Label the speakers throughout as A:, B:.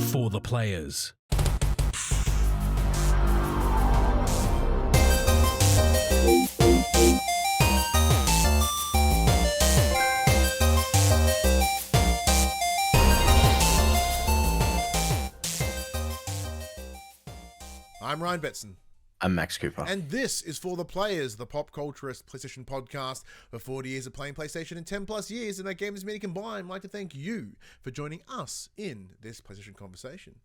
A: For the players.
B: I'm Ryan Betson.
C: I'm Max Cooper.
B: And this is For the Players, the PopCulturists PlayStation Podcast. For 40 years of playing PlayStation and 10 plus years in that game as many combined, I'd like to thank you for joining us in this PlayStation conversation.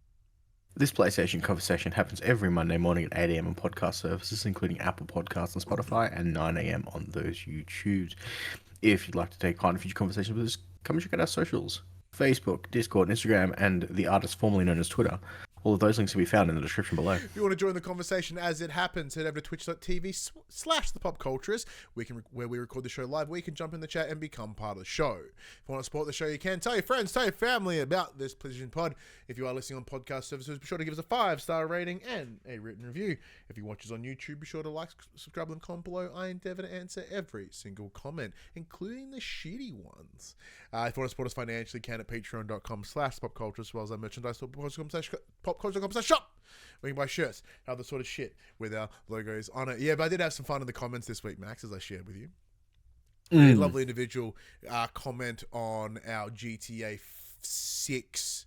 C: This PlayStation conversation happens every Monday morning at 8 a.m. on podcast services, including Apple Podcasts and Spotify, and 9 a.m. on those YouTubes. If you'd like to take part in future conversations with us, come and check out our socials. Facebook, Discord, Instagram, and the artist formerly known as Twitter. All of those links will be found in the description below. If
B: you want to join the conversation as it happens, head over to twitch.tv/thepopculturist, where we record the show live, where you can jump in the chat and become part of the show. If you want to support the show, you can. Tell your friends, tell your family about this PlayStation Pod. If you are listening on podcast services, be sure to give us a 5-star rating and a written review. If you watch us on YouTube, be sure to like, subscribe, and comment below. I endeavor to answer every single comment, including the shitty ones. If you want to support us financially, you can at patreon.com/popculture, as well as our merchandise store, popculture.com/shop, where you can buy shirts and other sort of shit with our logos on it. Yeah, but I did have some fun in the comments this week, Max, as I shared with you. A lovely individual comment on our GTA 6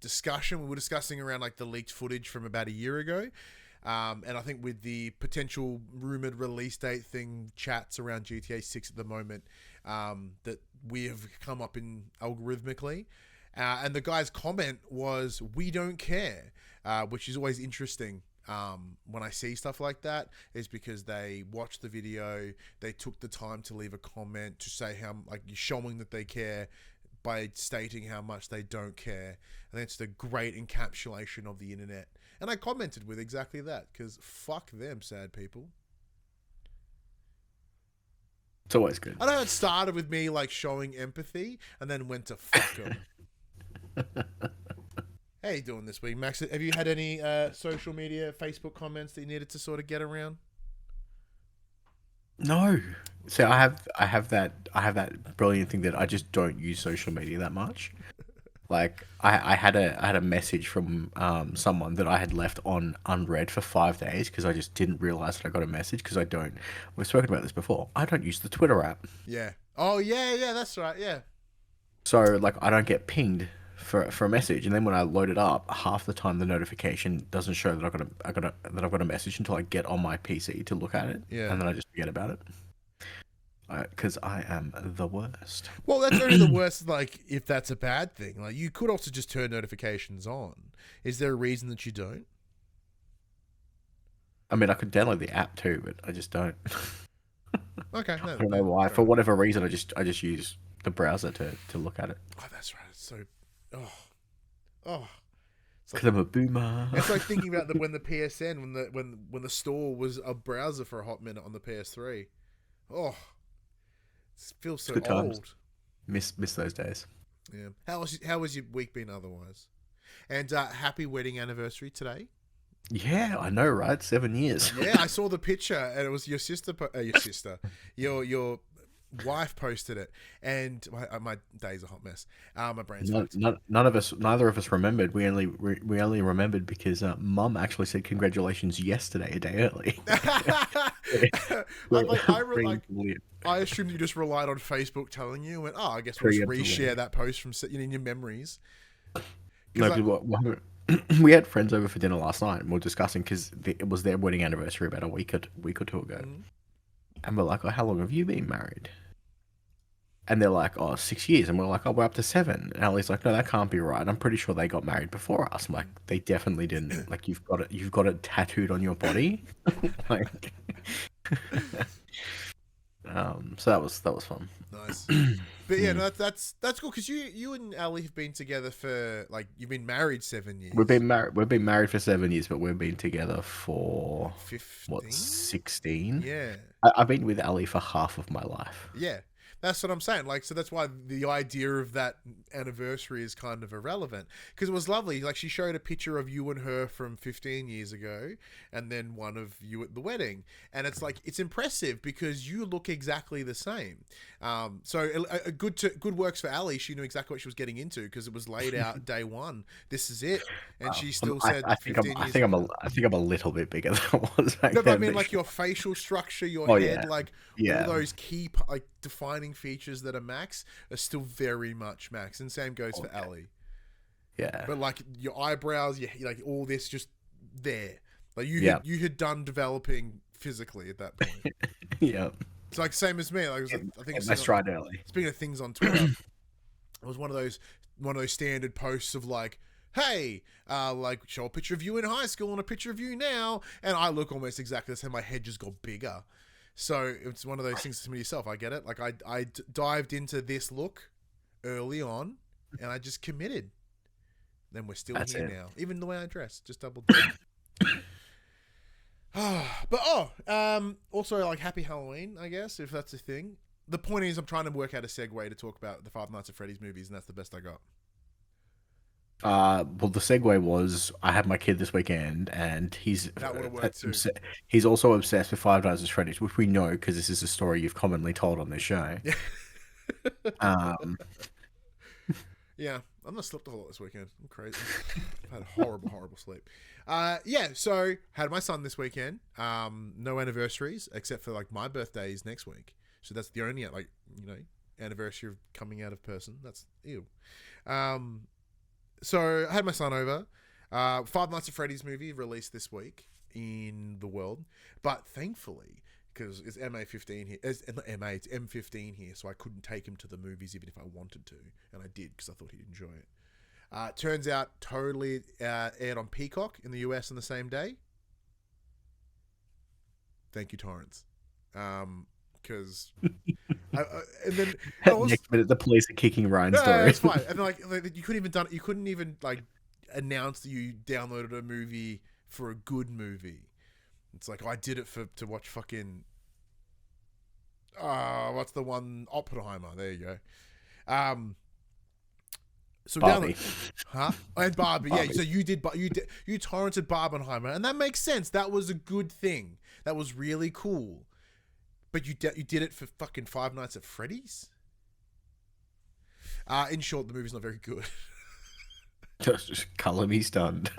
B: discussion. We were discussing around like the leaked footage from about a year ago. And I think with the potential rumored release date thing, chats around GTA 6 at the moment, that we have come up in algorithmically. And the guy's comment was, "We don't care," which is always interesting. When I see stuff like that, is because they watched the video, they took the time to leave a comment to say how, like, you're showing that they care by stating how much they don't care. And it's the great encapsulation of the internet. And I commented with exactly that, because fuck them, sad people.
C: It's always good.
B: I know it started with me like showing empathy, and then went to fuck them. How you doing this week, Max? Have you had any social media, Facebook comments that you needed to sort of get around?
C: No. So I have that brilliant thing that I just don't use social media that much. Like I had a message from someone that I had left on unread for 5 days because I just didn't realize that I got a message, because we've spoken about this before. I don't use the Twitter app.
B: Yeah. Oh yeah, that's right. Yeah.
C: So like I don't get pinged for a message, and then when I load it up, half the time the notification doesn't show that I've got a message until I get on my PC to look at it.
B: Yeah.
C: And then I just forget about it. Because I am the worst.
B: Well, that's only the worst, like, if that's a bad thing. Like, you could also just turn notifications on. Is there a reason that you don't?
C: I mean, I could download the app too, but I just don't.
B: Okay. No,
C: I don't know why. For whatever reason, I just use the browser to look at it.
B: Oh, that's right. It's so... Oh.
C: Because I'm a boomer.
B: It's like thinking about when the PSN, when the store was a browser for a hot minute on the PS3. Oh... It feels so old.
C: Miss those days.
B: Yeah. How was your week been otherwise? And happy wedding anniversary today.
C: Yeah, I know, right? 7 years.
B: Yeah, I saw the picture, and it was your sister. Your wife posted it, and my day's a hot mess. My brain's fucked.
C: Neither of us remembered. We only remembered because Mum actually said congratulations yesterday, a day early.
B: I assumed you just relied on Facebook telling you, and I guess we'll just reshare that post from in your memories.
C: No, we had friends over for dinner last night, and we were discussing because it was their wedding anniversary about a week or two ago, and we're like, "Oh, how long have you been married?" And they're like, "Oh, 6 years," and we're like, "Oh, we're up to 7." And Ali's like, "No, that can't be right. I'm pretty sure they got married before us." I'm like, "They definitely didn't. Like, you've got it tattooed on your body." Like, so that was fun.
B: Nice. But yeah, no, that's cool, because you and Ali have been together for, like, you've been married 7 years.
C: We've been married for 7 years, but we've been together for
B: 15?
C: 16?
B: Yeah.
C: I've been with Ali for half of my life.
B: Yeah. That's what I'm saying. Like, so that's why the idea of that anniversary is kind of irrelevant, because it was lovely. Like, she showed a picture of you and her from 15 years ago, and then one of you at the wedding, and it's like, it's impressive because you look exactly the same. So a good works for Ali. She knew exactly what she was getting into because it was laid out day one. This is it, and she still said,
C: I think I'm a little bit bigger than I was back
B: no, but
C: then.
B: I mean, like your facial structure, your head, like all those key like defining features that are Max are still very much Max, and same goes for Ali.
C: Yeah,
B: but like your eyebrows, like all this just there, like you had done developing physically at that point.
C: Yeah,
B: it's like same as me. Like I think
C: I tried early.
B: Speaking of things on Twitter, it was one of those standard posts of like, hey, like show a picture of you in high school and a picture of you now, and I look almost exactly the same. My head just got bigger. So it's one of those things to yourself. I get it. Like I dived into this look early on, and I just committed. Then we're still here now. Even the way I dress, just double. Also like Happy Halloween, I guess, if that's a thing. The point is, I'm trying to work out a segue to talk about the Five Nights at Freddy's movies, and that's the best I got.
C: Well, the segue was I had my kid this weekend, and he's also obsessed with Five Nights at Freddy's, which we know because this is a story you've commonly told on this show.
B: Yeah, I'm not slept a lot this weekend. I'm crazy. I've had horrible sleep. So had my son this weekend. No anniversaries except for like my birthday is next week, so that's the only anniversary of coming out of person. That's ew. So I had my son over. Five Nights at Freddy's movie released this week in the world, but thankfully, because it's MA15 here, it's M15 here, so I couldn't take him to the movies even if I wanted to, and I did because I thought he'd enjoy it. Turns out totally aired on Peacock in the US on the same day. Thank you, torrents. Because and then
C: next minute the police are kicking Ryan's door.
B: It's fine. And like you couldn't even like announce that you downloaded a movie for a good movie. It's like, I did it to watch fucking what's the one, Oppenheimer. There you go. So
C: Barbie.
B: And Barbie. Yeah, so you torrented Barbenheimer, and that makes sense. That was a good thing. That was really cool. But you did it for fucking Five Nights at Freddy's? In short, the movie's not very good.
C: Just colour me stunned.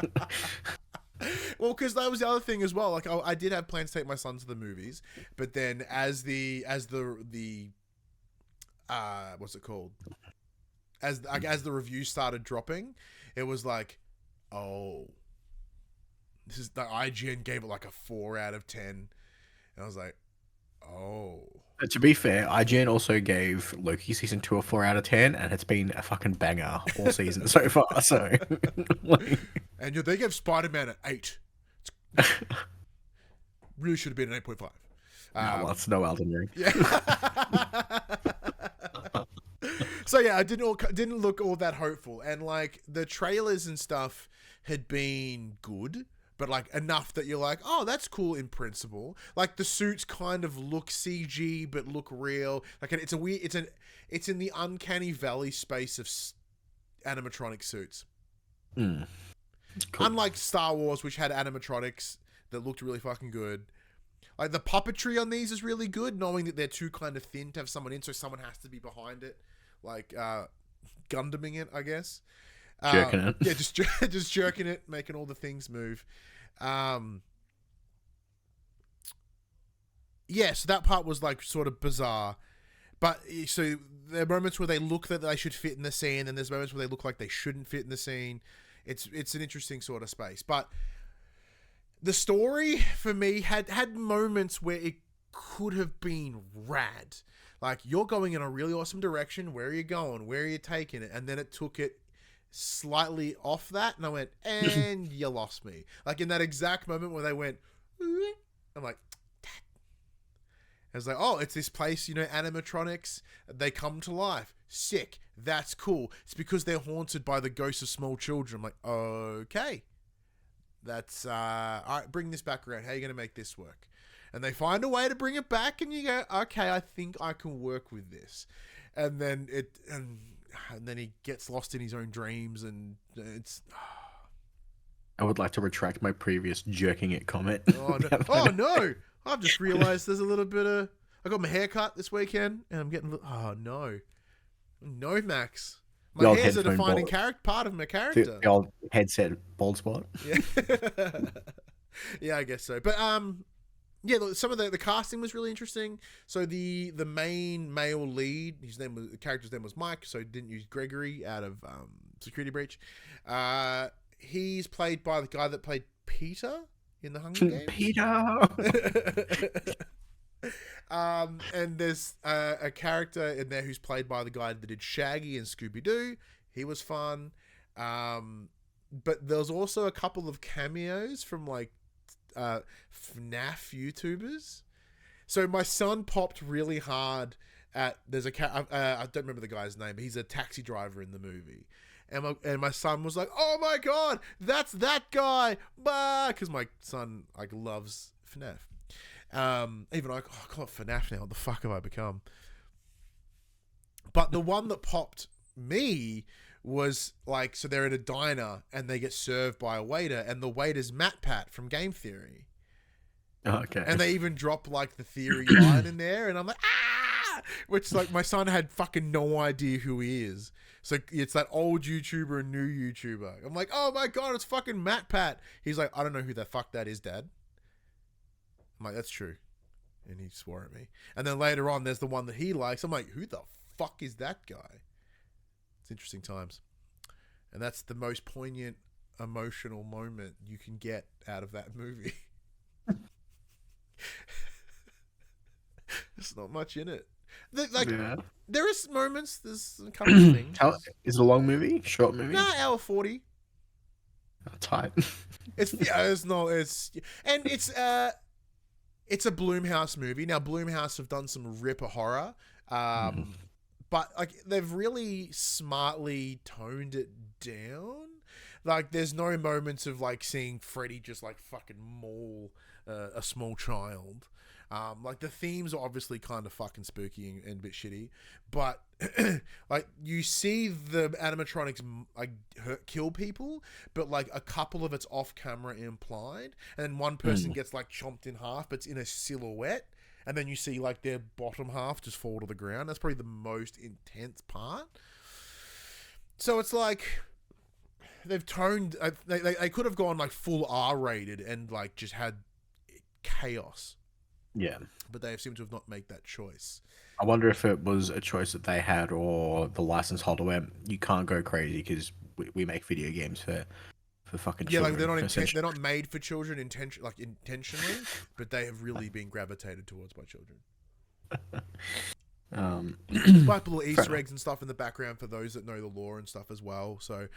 B: Well, because that was the other thing as well. Like, I did have plans to take my son to the movies, but then as the what's it called? As the reviews started dropping, it was like, oh, this is the IGN gave it like a 4 out of 10, and I was like, oh.
C: To be fair, IGN also gave Loki season 2 a 4 out of 10, and it's been a fucking banger all season so far. So,
B: and they gave SpiderMan an 8. Really should have been an 8.5.
C: That's no Elden Ring.
B: Yeah. So yeah, I didn't look all that hopeful, and like the trailers and stuff had been good, but like enough that you're like, oh, that's cool in principle. Like the suits kind of look CG but look real. Like it's in the uncanny valley space of animatronic suits.
C: Cool.
B: Unlike Star Wars, which had animatronics that looked really fucking good. Like the puppetry on these is really good, knowing that they're too kind of thin to have someone in, so someone has to be behind it, like Gundaming it, I guess.
C: Jerking it.
B: Yeah, just jerking it, making all the things move. Yeah, so that part was like sort of bizarre. But so there are moments where they look that they should fit in the scene, and there's moments where they look like they shouldn't fit in the scene. It's an interesting sort of space. But the story for me had moments where it could have been rad. Like, you're going in a really awesome direction. Where are you going? Where are you taking it? And then it took it slightly off that, and I went, and you lost me. Like in that exact moment where they went, I'm like, Dad. I was like, oh, it's this place, animatronics, they come to life. Sick. That's cool. It's because they're haunted by the ghosts of small children. I'm like, okay. That's, all right, bring this back around. How are you going to make this work? And they find a way to bring it back, and you go, okay, I think I can work with this. And then he gets lost in his own dreams, and it's...
C: I would like to retract my previous jerking it comment.
B: Oh, no. Oh, no. I've just realized there's a little bit of... I got my hair cut this weekend, and I'm getting... Oh, no. No, Max. My hair's a defining part of my character.
C: The old headset bald spot.
B: Yeah. Yeah, I guess so. But, yeah, look, some of the casting was really interesting. So the main male lead, the character's name was Mike, so didn't use Gregory out of Security Breach. He's played by the guy that played Peter in the Hunger Games.
C: Peter.
B: And there's a character in there who's played by the guy that did Shaggy and Scooby-Doo. He was fun. But there's also a couple of cameos from like FNAF YouTubers. So my son popped really hard at... There's I don't remember the guy's name, but he's a taxi driver in the movie. And my son was like, "Oh my god, that's that guy!" Because my son like loves FNAF. Even I call it FNAF now. What the fuck have I become? But the one that popped me was like, so they're at a diner and they get served by a waiter, and the waiter's MatPat from Game Theory.
C: Okay.
B: And they even drop like the Theory line in there, and I'm like, ah! Which like my son had fucking no idea who he is. So it's that old YouTuber and new YouTuber. I'm like, oh my god, it's fucking MatPat. He's like, I don't know who the fuck that is, Dad. I'm like, that's true. And he swore at me. And then later on, there's the one that he likes. I'm like, who the fuck is that guy? It's interesting times. And that's the most poignant, emotional moment you can get out of that movie. There's not much in it. There is moments. There's a couple of things.
C: Is it a long movie? Short movie?
B: No, hour 40.
C: Oh, tight.
B: It's a Blumhouse movie. Now Blumhouse have done some ripper horror, but like they've really smartly toned it down. Like there's no moments of like seeing Freddy just like fucking maul a small child. Like the themes are obviously kind of fucking spooky and a bit shitty, but like you see the animatronics like kill people, but like a couple of it's off camera implied, and then one person gets like chomped in half, but it's in a silhouette, and then you see like their bottom half just fall to the ground. That's probably the most intense part. So it's like they've toned. They could have gone like full R-rated and like just had chaos.
C: Yeah.
B: But they seem to have not made that choice.
C: I wonder if it was a choice that they had, or the license holder where you can't go crazy because we make video games for fucking children.
B: Yeah, like they're not made for children intentionally, but they have really been gravitated towards by children. Like little Easter eggs and stuff in the background for those that know the lore and stuff as well. So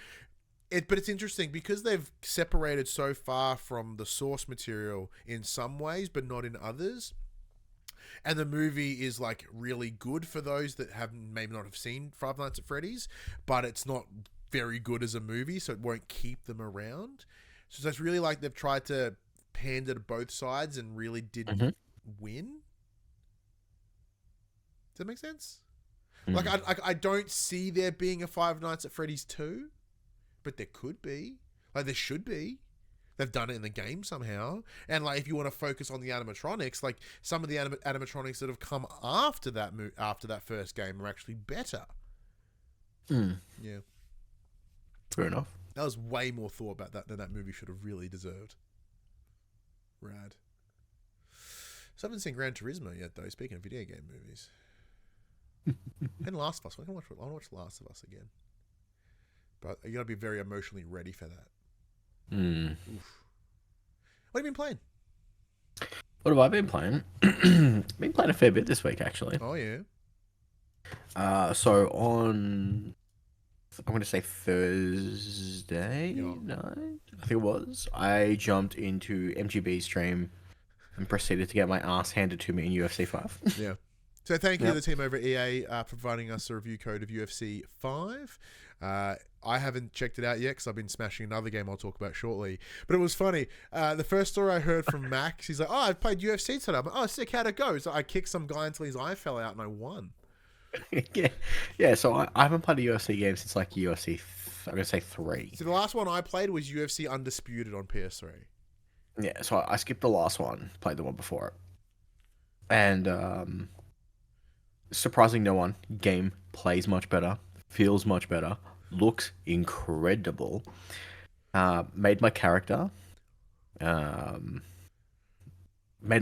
B: but it's interesting because they've separated so far from the source material in some ways, but not in others. And the movie is like really good for those that maybe not have seen Five Nights at Freddy's, but it's not very good as a movie, so it won't keep them around. So it's really like they've tried to pander to both sides and really didn't win. Does that make sense? Like I don't see there being a Five Nights at Freddy's 2. But there could be. Like, there should be. They've done it in the game somehow. And, like, if you want to focus on the animatronics, like, some of the animatronics that have come after that first game are actually better. Yeah.
C: Fair enough.
B: That was way more thought about that than that movie should have really deserved. Rad. So I haven't seen Gran Turismo yet, though, speaking of video game movies. And Last of Us. I want to watch Last of Us again. But you gotta be very emotionally ready for that. Oof. What have you been playing?
C: What have I been playing? Been playing a fair bit this week, actually.
B: Oh yeah.
C: So on, I'm going to say Thursday night, I think it was. I jumped into MGB's stream and proceeded to get my ass handed to me in UFC 5.
B: Yeah. So thank you to the team over at EA providing us a review code of UFC 5. I haven't checked it out yet because I've been smashing another game I'll talk about shortly. But it was funny. The first story I heard from Max, he's like, "Oh, I've played UFC today." I'm like, "Oh, sick! How'd it go?" So I kicked some guy until his eye fell out and I won.
C: Yeah. So I haven't played a UFC game since like UFC. I'm gonna say 3.
B: So the last one I played was UFC Undisputed on PS3.
C: Yeah. So I skipped the last one. Played the one before it. And surprising no one, game plays much better, feels much better, looks incredible. Made my character. Made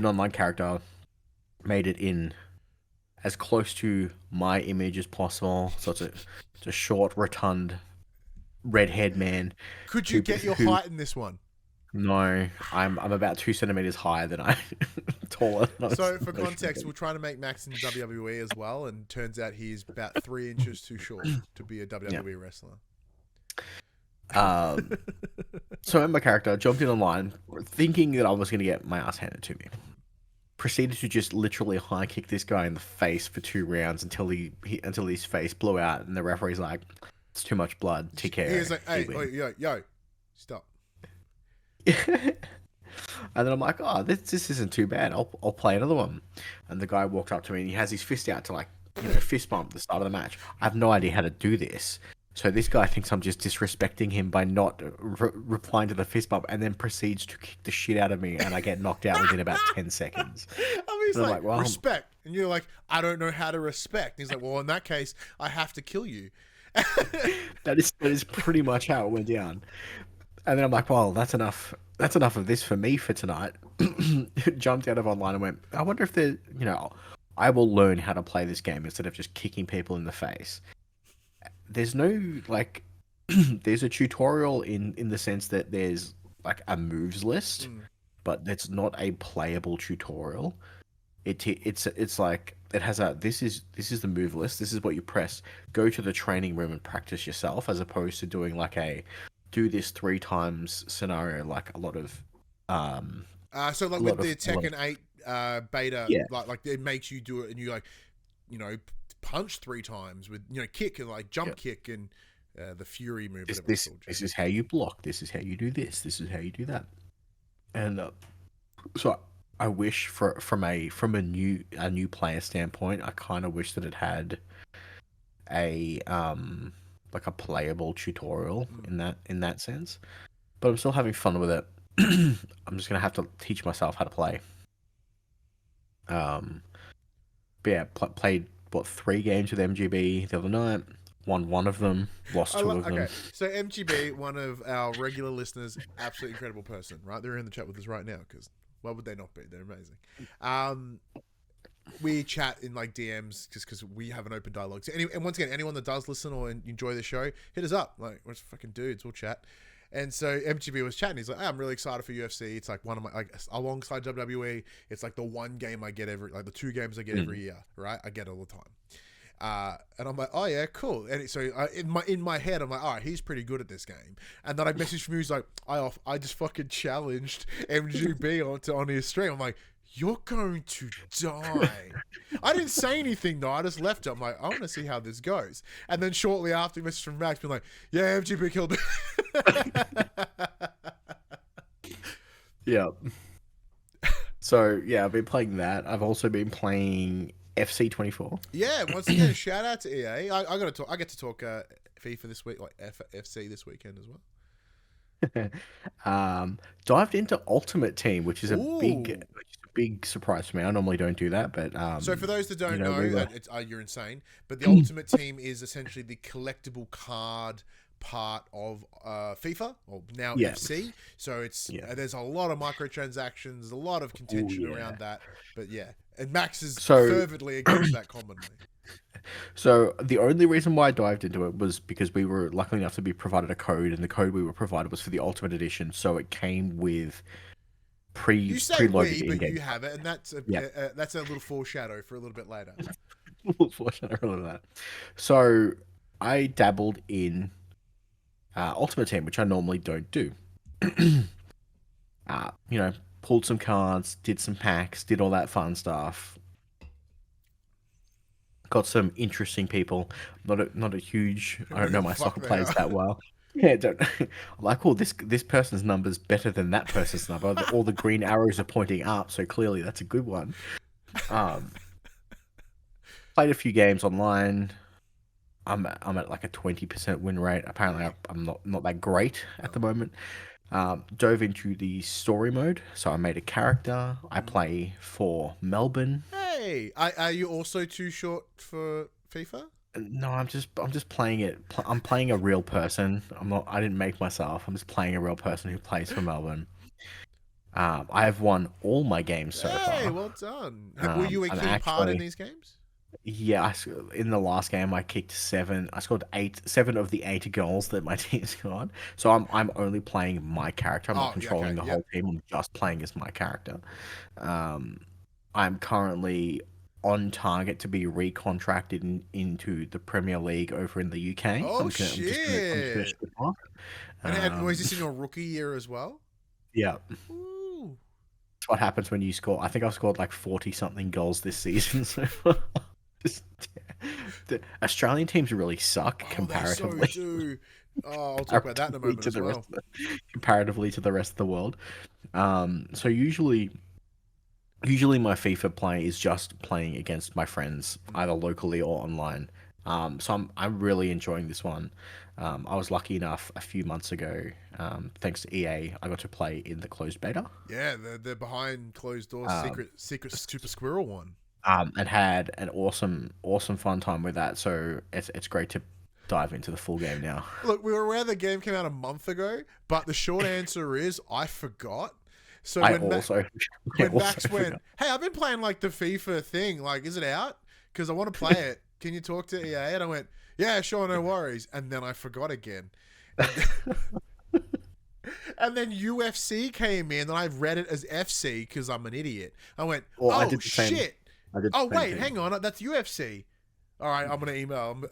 C: an online character. Made it in as close to my image as possible. So it's a short, rotund, redhead man.
B: Could you get your height in this one?
C: No, I'm about 2 centimeters higher than I taller.
B: So for context, we're trying to make Max in WWE as well, and turns out he's about 3 inches too short to be a WWE wrestler.
C: So in my character, jumped in online, thinking that I was going to get my ass handed to me. Proceeded to just literally high kick this guy in the face for 2 rounds until until his face blew out, and the referee's like, "It's too much blood. TKO."
B: He was like, "Hey, yo, stop."
C: And then I'm like, "Oh, this isn't too bad. I'll play another one." And the guy walked up to me and he has his fist out to like, fist bump at the start of the match. I have no idea how to do this. So this guy thinks I'm just disrespecting him by not replying to the fist bump, and then proceeds to kick the shit out of me, and I get knocked out within about 10 seconds.
B: I mean, he's like,
C: well,
B: respect. And you're like, "I don't know how to respect." And he's like, "Well, in that case, I have to kill you."
C: That is pretty much how it went down. And then I'm like, "Well, that's enough. That's enough of this for me for tonight." Jumped out of online and went, "I wonder if I will learn how to play this game instead of just kicking people in the face." There's no like, there's a tutorial in the sense that there's like a moves list, but it's not a playable tutorial. It's like it has this is the move list. This is what you press. Go to the training room and practice yourself, as opposed to doing like a do this 3 times scenario, like a lot of
B: so like with the Tekken 8 beta, like it makes you do it, and you like, punch 3 times with kick and like jump kick and the Fury move.
C: This is how you block. This is how you do this. This is how you do that. And so I wish from a new player standpoint, I kind of wish that it had a like a playable tutorial in that sense. But I'm still having fun with it. I'm just gonna have to teach myself how to play. But yeah, played 3 games with MGB the other night. Won 1 of them, lost 2 of them. Okay,
B: so MGB, one of our regular listeners, absolutely incredible person, right? They're in the chat with us right now because why would they not be? They're amazing. We chat in like DMs just because we have an open dialogue. So and once again, anyone that does listen or enjoy the show, hit us up. Like, we're just fucking dudes, we'll chat. And so MGB was chatting. He's like, "I'm really excited for UFC. It's like one of my, like, alongside WWE, it's like the one game I get the 2 games I get every year, right? I get all the time." And I'm like, "Oh yeah, cool." And so in my head, I'm like, "All right, he's pretty good at this game." And then I messaged from him, he's like, I just fucking challenged MGB on his stream. I'm like, "You're going to die." I didn't say anything though. I just left it. I'm like, "I want to see how this goes." And then shortly after, he messaged from Max, being like, "Yeah, MGB killed me."
C: Yeah. So yeah, I've been playing that. I've also been playing FC24.
B: Yeah, once again, shout out to EA. I get to talk FIFA this week, like FC this weekend as
C: well. Dived into Ultimate Team, which is a big surprise for me. I normally don't do that, but
B: so for those that don't know, you're insane. But the Ultimate Team is essentially the collectible card part of FIFA, or now FC. So there's a lot of microtransactions, a lot of contention around that. But yeah, and Max is fervently against that commonly.
C: So the only reason why I dived into it was because we were lucky enough to be provided a code, and the code we were provided was for the Ultimate Edition. So it came with preloaded
B: but you have it, and that's a little foreshadow for a little bit later.
C: Foreshadow a little of that. So I dabbled in Ultimate Team, which I normally don't do. Pulled some cards, did some packs, did all that fun stuff. got some interesting people. Not a huge. I don't know my
B: Fuck
C: soccer
B: they
C: players
B: are.
C: that well. Yeah, don't, I'm like, oh, this person's number's better than that person's number. All the green arrows are pointing up, so clearly that's a good one. Um, Played a few games online. I'm at like a 20% win rate. Apparently, I'm not that great at the moment. Dove into the story mode, so I made a character. I play for Melbourne.
B: Hey, are you also too short for FIFA?
C: No, I'm just playing it. I'm playing a real person. I didn't make myself. I'm just playing a real person who plays for Melbourne. I have won all my games so
B: Hey,
C: far.
B: well done. Were you a
C: I'm
B: key part in
C: actually,
B: these games?
C: yeah. In the last game, I kicked 7. I scored 7 of the 8 goals that my team scored. So I'm only playing my character. I'm not
B: Oh, yeah,
C: controlling
B: okay,
C: the
B: yeah.
C: whole team. I'm just playing as my character. I'm currently on target to be recontracted into the Premier League over in the UK.
B: Oh,
C: I'm just gonna
B: shit.
C: ship off.
B: And was this in your rookie year as well?
C: Yeah,
B: Ooh.
C: that's what happens when you score. I think I've scored like 40 something goals this season so far. Just, the Australian teams really suck
B: Oh,
C: comparatively.
B: they so do. Oh, I'll talk about that in a moment as well.
C: Comparatively to the rest of the world. So usually my FIFA play is just playing against my friends, either locally or online. So I'm really enjoying this one. I was lucky enough a few months ago, thanks to EA, I got to play in the closed beta.
B: Yeah, the behind closed doors secret super squirrel one.
C: And had an awesome fun time with that. So it's great to dive into the full game now.
B: Look, we were aware the game came out a month ago, but the short answer is I forgot. So
C: When
B: Max went, hey, I've been playing like the FIFA thing. Like, is it out? Because I want to play it. Can you talk to EA? And I went, yeah, sure, no worries. And then I forgot again. And then UFC came in, and I read it as FC because I'm an idiot. I went, oh, shit. Oh, wait, hang on. That's UFC. All right, I'm gonna email him,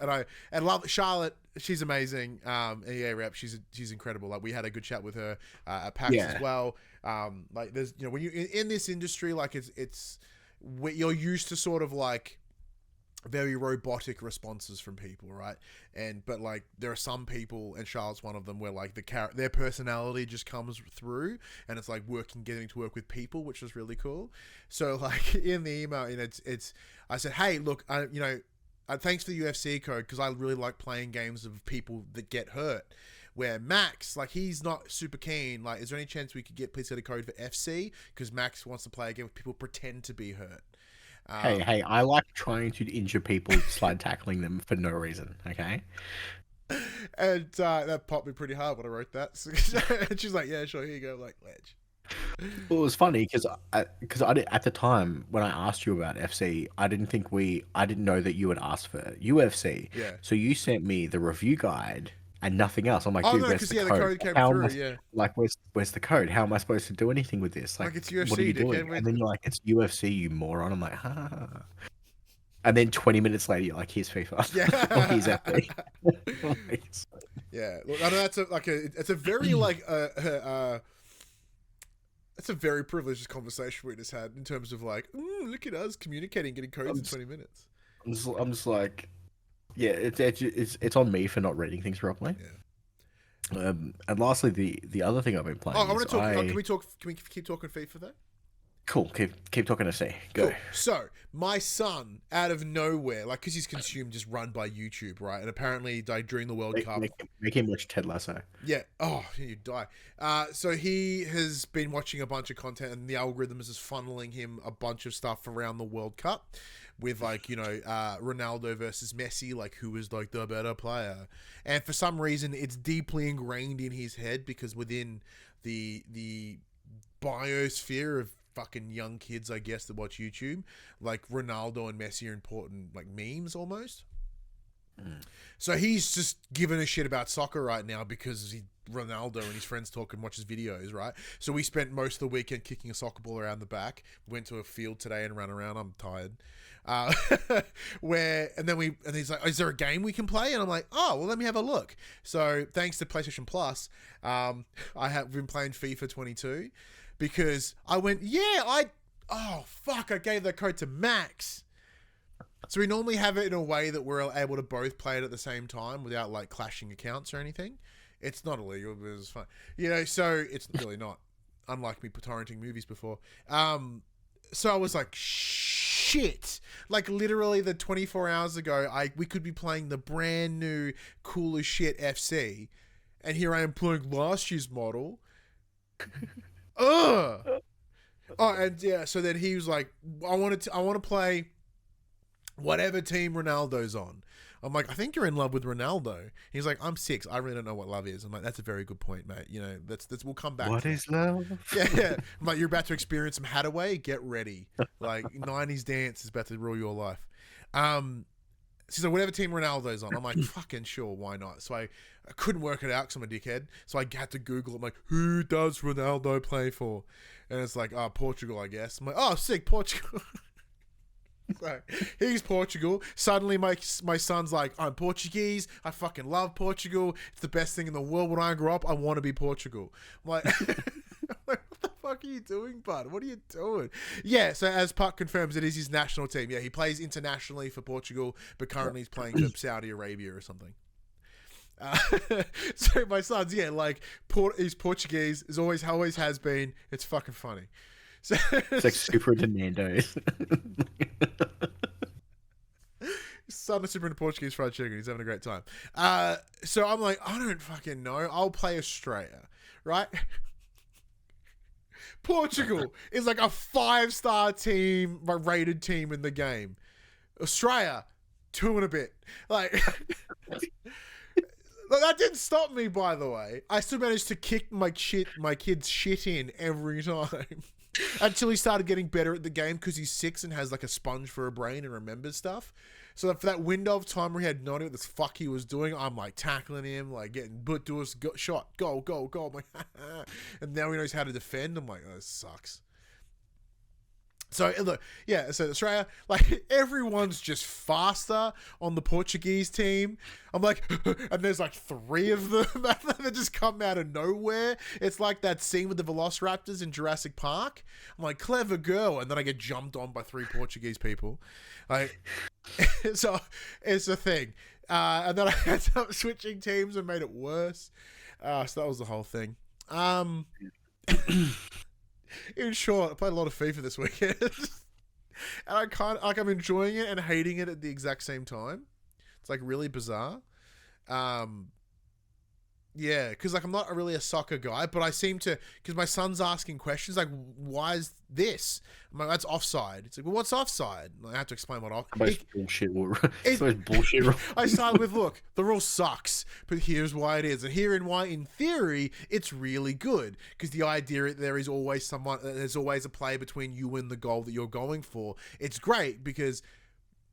B: and love Charlotte. She's amazing. EA rep. She's incredible. Like, we had a good chat with her at PAX as well. Like, there's, you know, when you in this industry, like you're used to sort of like very robotic responses from people, right? But like there are some people, and Charlotte's one of them, where like their personality just comes through, and it's like getting to work with people, which is really cool. So like in the email, you know, it's I said, hey, look, thanks for the UFC code, because I really like playing games of people that get hurt. Where Max, like, he's not super keen. Like, is there any chance we could please get a code for FC? Because Max wants to play a game where people pretend to be hurt.
C: Hey, I like trying to injure people, slide tackling them for no reason, okay?
B: And that popped me pretty hard when I wrote that. And she's like, yeah, sure, here you go. I'm like, ledge.
C: Well, it was funny because at the time when I asked you about FC, I didn't know that you had asked for UFC.
B: Yeah.
C: So you sent me the review guide and nothing else. I'm like,
B: Oh,
C: dude,
B: no,
C: where's
B: because,
C: the
B: yeah,
C: code?
B: the code came
C: How
B: through,
C: am I,
B: yeah.
C: like, where's the code? How am I supposed to do anything with this?
B: Like, it's UFC,
C: what are you doing?
B: dickhead.
C: And then you're like, it's UFC, you moron. I'm like, ha. And then 20 minutes later, you're like, here's FIFA.
B: Yeah.
C: Or here's FC.
B: Yeah. Look, I know it's a very, like, it's a very privileged conversation we just had in terms of like, look at us communicating, getting codes in 20 minutes.
C: I'm just like, yeah, it's on me for not reading things properly.
B: Yeah.
C: And lastly, the other thing I've been playing.
B: Oh, I want to talk. Can we keep talking FIFA though?
C: Cool. Keep talking to C. Go.
B: Cool. So my son, out of nowhere, like, because he's consumed just run by YouTube, right? And apparently, like, during the World Cup,
C: make him watch Ted Lasso.
B: Yeah. Oh, you die. So he has been watching a bunch of content, and the algorithm is just funneling him a bunch of stuff around the World Cup, with, like, you know, Ronaldo versus Messi, like, who is like the better player. And for some reason, it's deeply ingrained in his head, because within the biosphere of fucking young kids, I guess, that watch YouTube, like, Ronaldo and Messi are important, like, memes almost. So he's just giving a shit about soccer right now because Ronaldo and his friends talk and watch his videos, right? So we spent most of the weekend kicking a soccer ball around the back. Went to a field today and ran around. I'm tired. And he's like, is there a game we can play? And I'm like, oh, well, let me have a look. So thanks to PlayStation Plus, I have been playing FIFA 22 because I went, I gave the code to Max. So we normally have it in a way that we're able to both play it at the same time without like clashing accounts or anything. It's not illegal, but it's fun. So it's really not. Unlike me torrenting movies before. So I was like, shit. Like literally the 24 hours ago, we could be playing the brand new cool as shit FC. And here I am playing last year's model. Ugh. Oh, and yeah, so then he was like, I want to play whatever team Ronaldo's on. I'm like, I think you're in love with Ronaldo. He's like, I'm 6. I really don't know what love is. I'm like, that's a very good point, mate. That's we'll come back.
C: What is love?
B: Yeah. I'm like, you're about to experience some Hadaway. Get ready. Like 90s dance is about to rule your life. She's like, whatever team Ronaldo's on. I'm like, fucking sure, why not? So I couldn't work it out because I'm a dickhead. So I had to Google it. I'm like, who does Ronaldo play for? And it's like, Portugal, I guess. I'm like, oh, sick, Portugal. So he's Portugal. Suddenly my son's like, I'm Portuguese. I fucking love Portugal. It's the best thing in the world. When I grow up, I want to be Portugal. I'm like, what the fuck are you doing, bud? What are you doing? Yeah, so as Puck confirms, it is his national team. Yeah, he plays internationally for Portugal, but currently he's playing for Saudi Arabia or something. So my son's, he's Portuguese. Is always has been. It's fucking funny. So
C: it's like Super Nando's.
B: Son of Super into Portuguese fried chicken. He's having a great time. So I'm like, I don't fucking know. I'll play Australia, right? Portugal is like a 5-star team, rated team in the game. Australia, 2 and a bit. Like, that didn't stop me, by the way. I still managed to kick my kid's shit in every time. Until he started getting better at the game because he's 6 and has like a sponge for a brain and remembers stuff. So for that window of time where he had no idea what the fuck he was doing, I'm like tackling him, like getting to us, shot, go. I'm like, and now he knows how to defend. I'm like, oh, this sucks. So look, yeah, so Australia, like everyone's just faster on the Portuguese team. I'm like, and there's like 3 of them that just come out of nowhere. It's like that scene with the Velociraptors in Jurassic Park. I'm like, clever girl, and then I get jumped on by 3 Portuguese people. Like, so it's a thing. And then I ended up switching teams and made it worse. So that was the whole thing. In short, I played a lot of FIFA this weekend. And I'm enjoying it and hating it at the exact same time. It's like really bizarre. Yeah, because like I'm not really a soccer guy, but I seem to, because my son's asking questions like, why is this? I'm like, that's offside. It's like, well, what's offside? And I have to explain what offside.
C: Bullshit. It's bullshit.
B: I started with, look, the rule sucks, but here's why it is, and herein why, in theory, it's really good. Because the idea there is always there's always a play between you and the goal that you're going for. It's great because,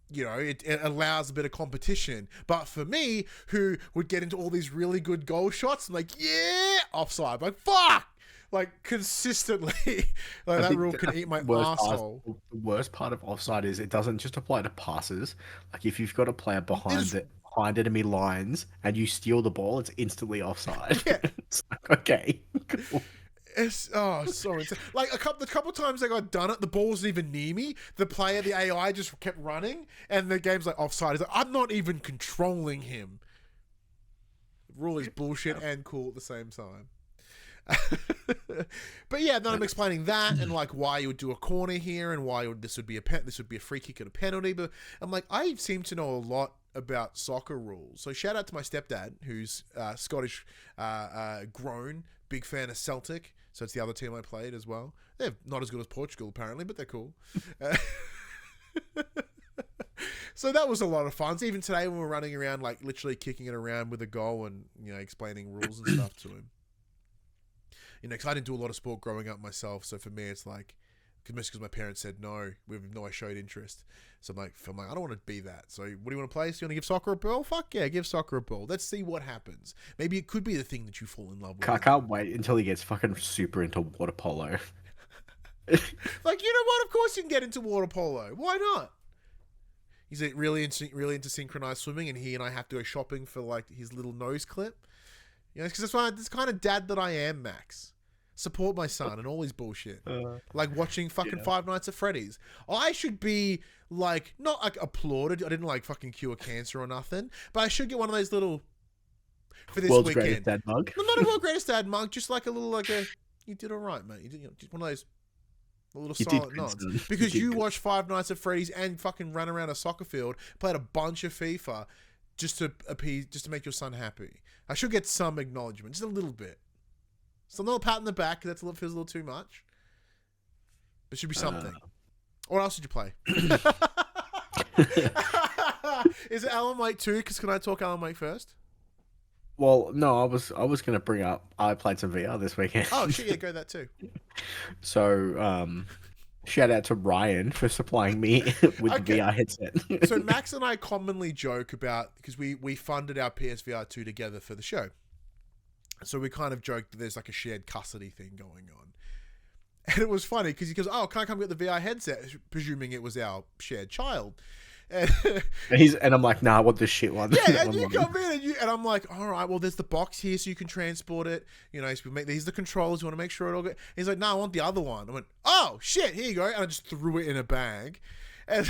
B: it allows a bit of competition. But for me, who would get into all these really good goal shots, I'm like, yeah, offside. I'm like, fuck! Like, consistently. Like, that rule can eat my arsehole.
C: The worst part of offside is it doesn't just apply to passes. Like, if you've got a player behind enemy lines and you steal the ball, it's instantly offside.
B: Yeah.
C: It's like, okay, cool.
B: It's so insane. Like the couple times I got done it, the ball wasn't even near me. The AI just kept running, and the game's like offside. It's like, I'm not even controlling him. The rule is bullshit and cool at the same time. But yeah, then I'm explaining that and like why you would do a corner here and why this would be a free kick and a penalty. But I'm like, I seem to know a lot about soccer rules. So shout out to my stepdad, who's Scottish, grown, big fan of Celtic. So it's the other team I played as well. They're not as good as Portugal apparently, but they're cool. So that was a lot of fun. So even today when we're running around, like literally kicking it around with a goal and explaining rules and stuff to him. Because I didn't do a lot of sport growing up myself. So for me, it's like, because my parents said no, I showed interest. So I'm like, I don't want to be that. So what do you want to play? So you want to give soccer a ball? Fuck yeah, give soccer a ball. Let's see what happens. Maybe it could be the thing that you fall in love with.
C: I can't wait until he gets fucking super into water polo.
B: Like, you know what? Of course you can get into water polo. Why not? He's really into synchronized swimming, and he and I have to go shopping for like his little nose clip. Because that's the kind of dad that I am, Max. Support my son and all his bullshit. Like watching fucking Five Nights at Freddy's. I should be like, not like applauded. I didn't like fucking cure cancer or nothing, but I should get one of those little for this
C: World's
B: weekend.
C: Greatest Dad mug.
B: No, not a world's greatest dad mug. Just like a little you did all right, mate. You did just one of those. A little silent nods. Because you watched Five Nights at Freddy's and fucking ran around a soccer field, played a bunch of FIFA just to make your son happy. I should get some acknowledgement, just a little bit. So a little pat in the back, feels a little too much. But it should be something. What else did you play? Is it Alan Wake 2? Because can I talk Alan Wake first?
C: Well, no, I was gonna bring up I played some VR this weekend.
B: Oh shit, yeah, go that too.
C: So, shout out to Ryan for supplying me with the VR headset.
B: So Max and I commonly joke about, because we funded our PSVR 2 together for the show. So we kind of joked that there's like a shared custody thing going on. And it was funny because he goes, "Oh, can I come get the VR headset?" Presuming it was our shared child. And
C: I'm like, "Nah, I want this shit one."
B: Yeah, and you come in and I'm like, "All right, well, there's the box here so you can transport it. You know, these are the controls. You want to make sure it all good." He's like, "No, I want the other one." I went, "Oh shit, here you go," and I just threw it in a bag. And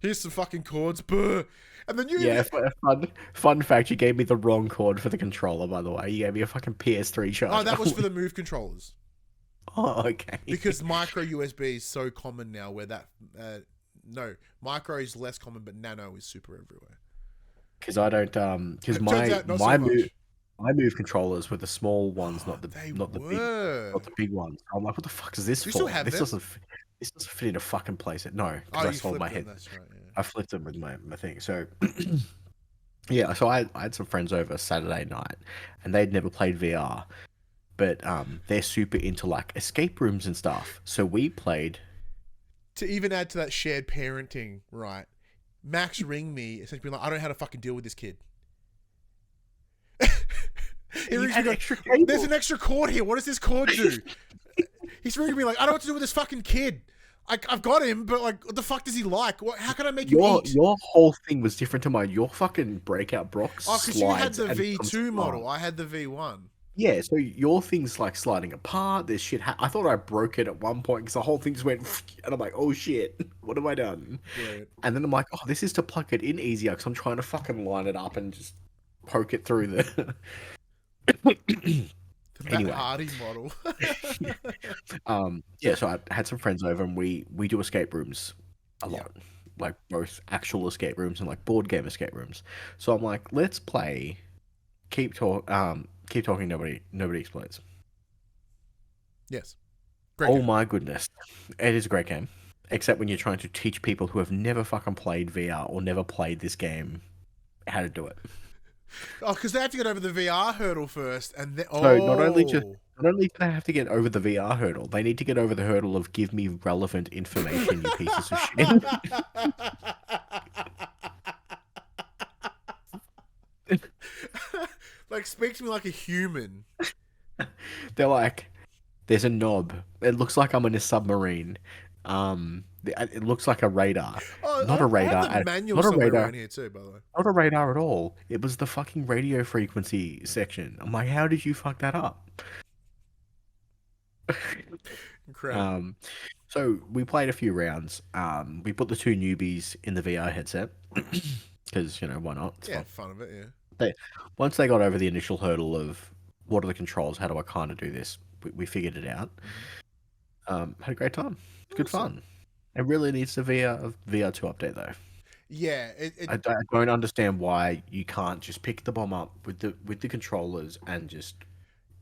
B: here's some fucking cords, And then
C: fun fact, you gave me the wrong cord for the controller, by the way. You gave me a fucking PS3 charger.
B: Oh, that was for the Move controllers.
C: Oh, okay.
B: Because micro USB is so common now where that... no, micro is less common, but nano is super everywhere.
C: Because I don't... Because my Move controllers were the small ones, not the big ones. I'm like, what the fuck is this for?
B: You still have
C: this doesn't fit in a fucking place. No, because I sold my head.
B: That's right, yeah.
C: I flipped them with my thing. So, yeah, so I had some friends over Saturday night, and they'd never played VR, but they're super into like escape rooms and stuff. So we played.
B: To even add to that shared parenting, right? Max ring me, essentially being like, "I don't know how to fucking deal with this kid." There's an extra cord here. What does this cord do? He's ringing me like, "I don't know what to do with this fucking kid. I've got him, but like, what the fuck does he like? How can I make him eat?"
C: Your whole thing was different to mine. Your fucking breakout Brock slides.
B: Oh, because you had the V2 model. I had the V1.
C: Yeah, so your thing's like sliding apart. There's shit. I thought I broke it at one point because the whole thing just went, and I'm like, "Oh shit, what have I done?"
B: Right.
C: And then I'm like, "Oh, this is to plug it in easier because I'm trying to fucking line it up and just poke it through the."
B: Anyway. Hardy model.
C: Yeah, so I had some friends over and we do escape rooms a lot. Like both actual escape rooms and like board game escape rooms. So I'm like, let's play keep talking, nobody explodes.
B: Yes.
C: Great game. My goodness. It is a great game. Except when you're trying to teach people who have never fucking played VR or never played this game how to do it.
B: Oh, because they have to get over the VR hurdle first, and then
C: So not only do they have to get over the VR hurdle, they need to get over the hurdle of give me relevant information, you pieces of shit.
B: Like, speak to me like a human.
C: They're like, there's a knob. It looks like I'm in a submarine. It looks like a radar.
B: Oh,
C: not a radar.
B: I have the manual somewhere around here too, by the way.
C: Not a radar at all. It was the fucking radio frequency section. I'm like, how did you fuck that up?
B: Incredible.
C: So we played a few rounds. We put the two newbies in the VR headset because why not? It's
B: fun of it. Yeah.
C: Once they got over the initial hurdle of what are the controls, how do I kind of do this? We figured it out. Had a great time. It's good fun. It really needs the VR2 update though.
B: Yeah,
C: I don't understand why you can't just pick the bomb up with the controllers and just.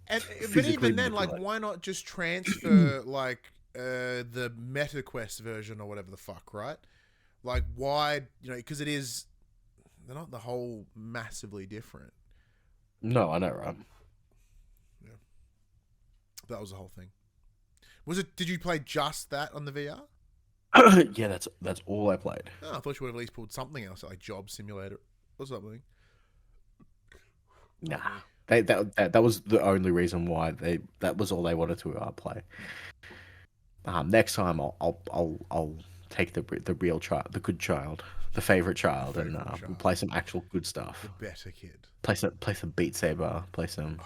B: But even then, like, why not just transfer like the MetaQuest version or whatever the fuck, right? Like, why? Because they're not the whole massively different.
C: No, I know, right?
B: Yeah, that was the whole thing. Did you play just that on the VR?
C: Yeah, that's all I played.
B: Oh, I thought you would have at least pulled something else, like Job Simulator or something.
C: Nah, that was the only reason why that was all they wanted to play. Next time I'll take the real child, the good child, the favorite child, and
B: Favourite
C: we'll
B: child.
C: play some actual good stuff.
B: The better kid.
C: Play some Beat Saber. Play some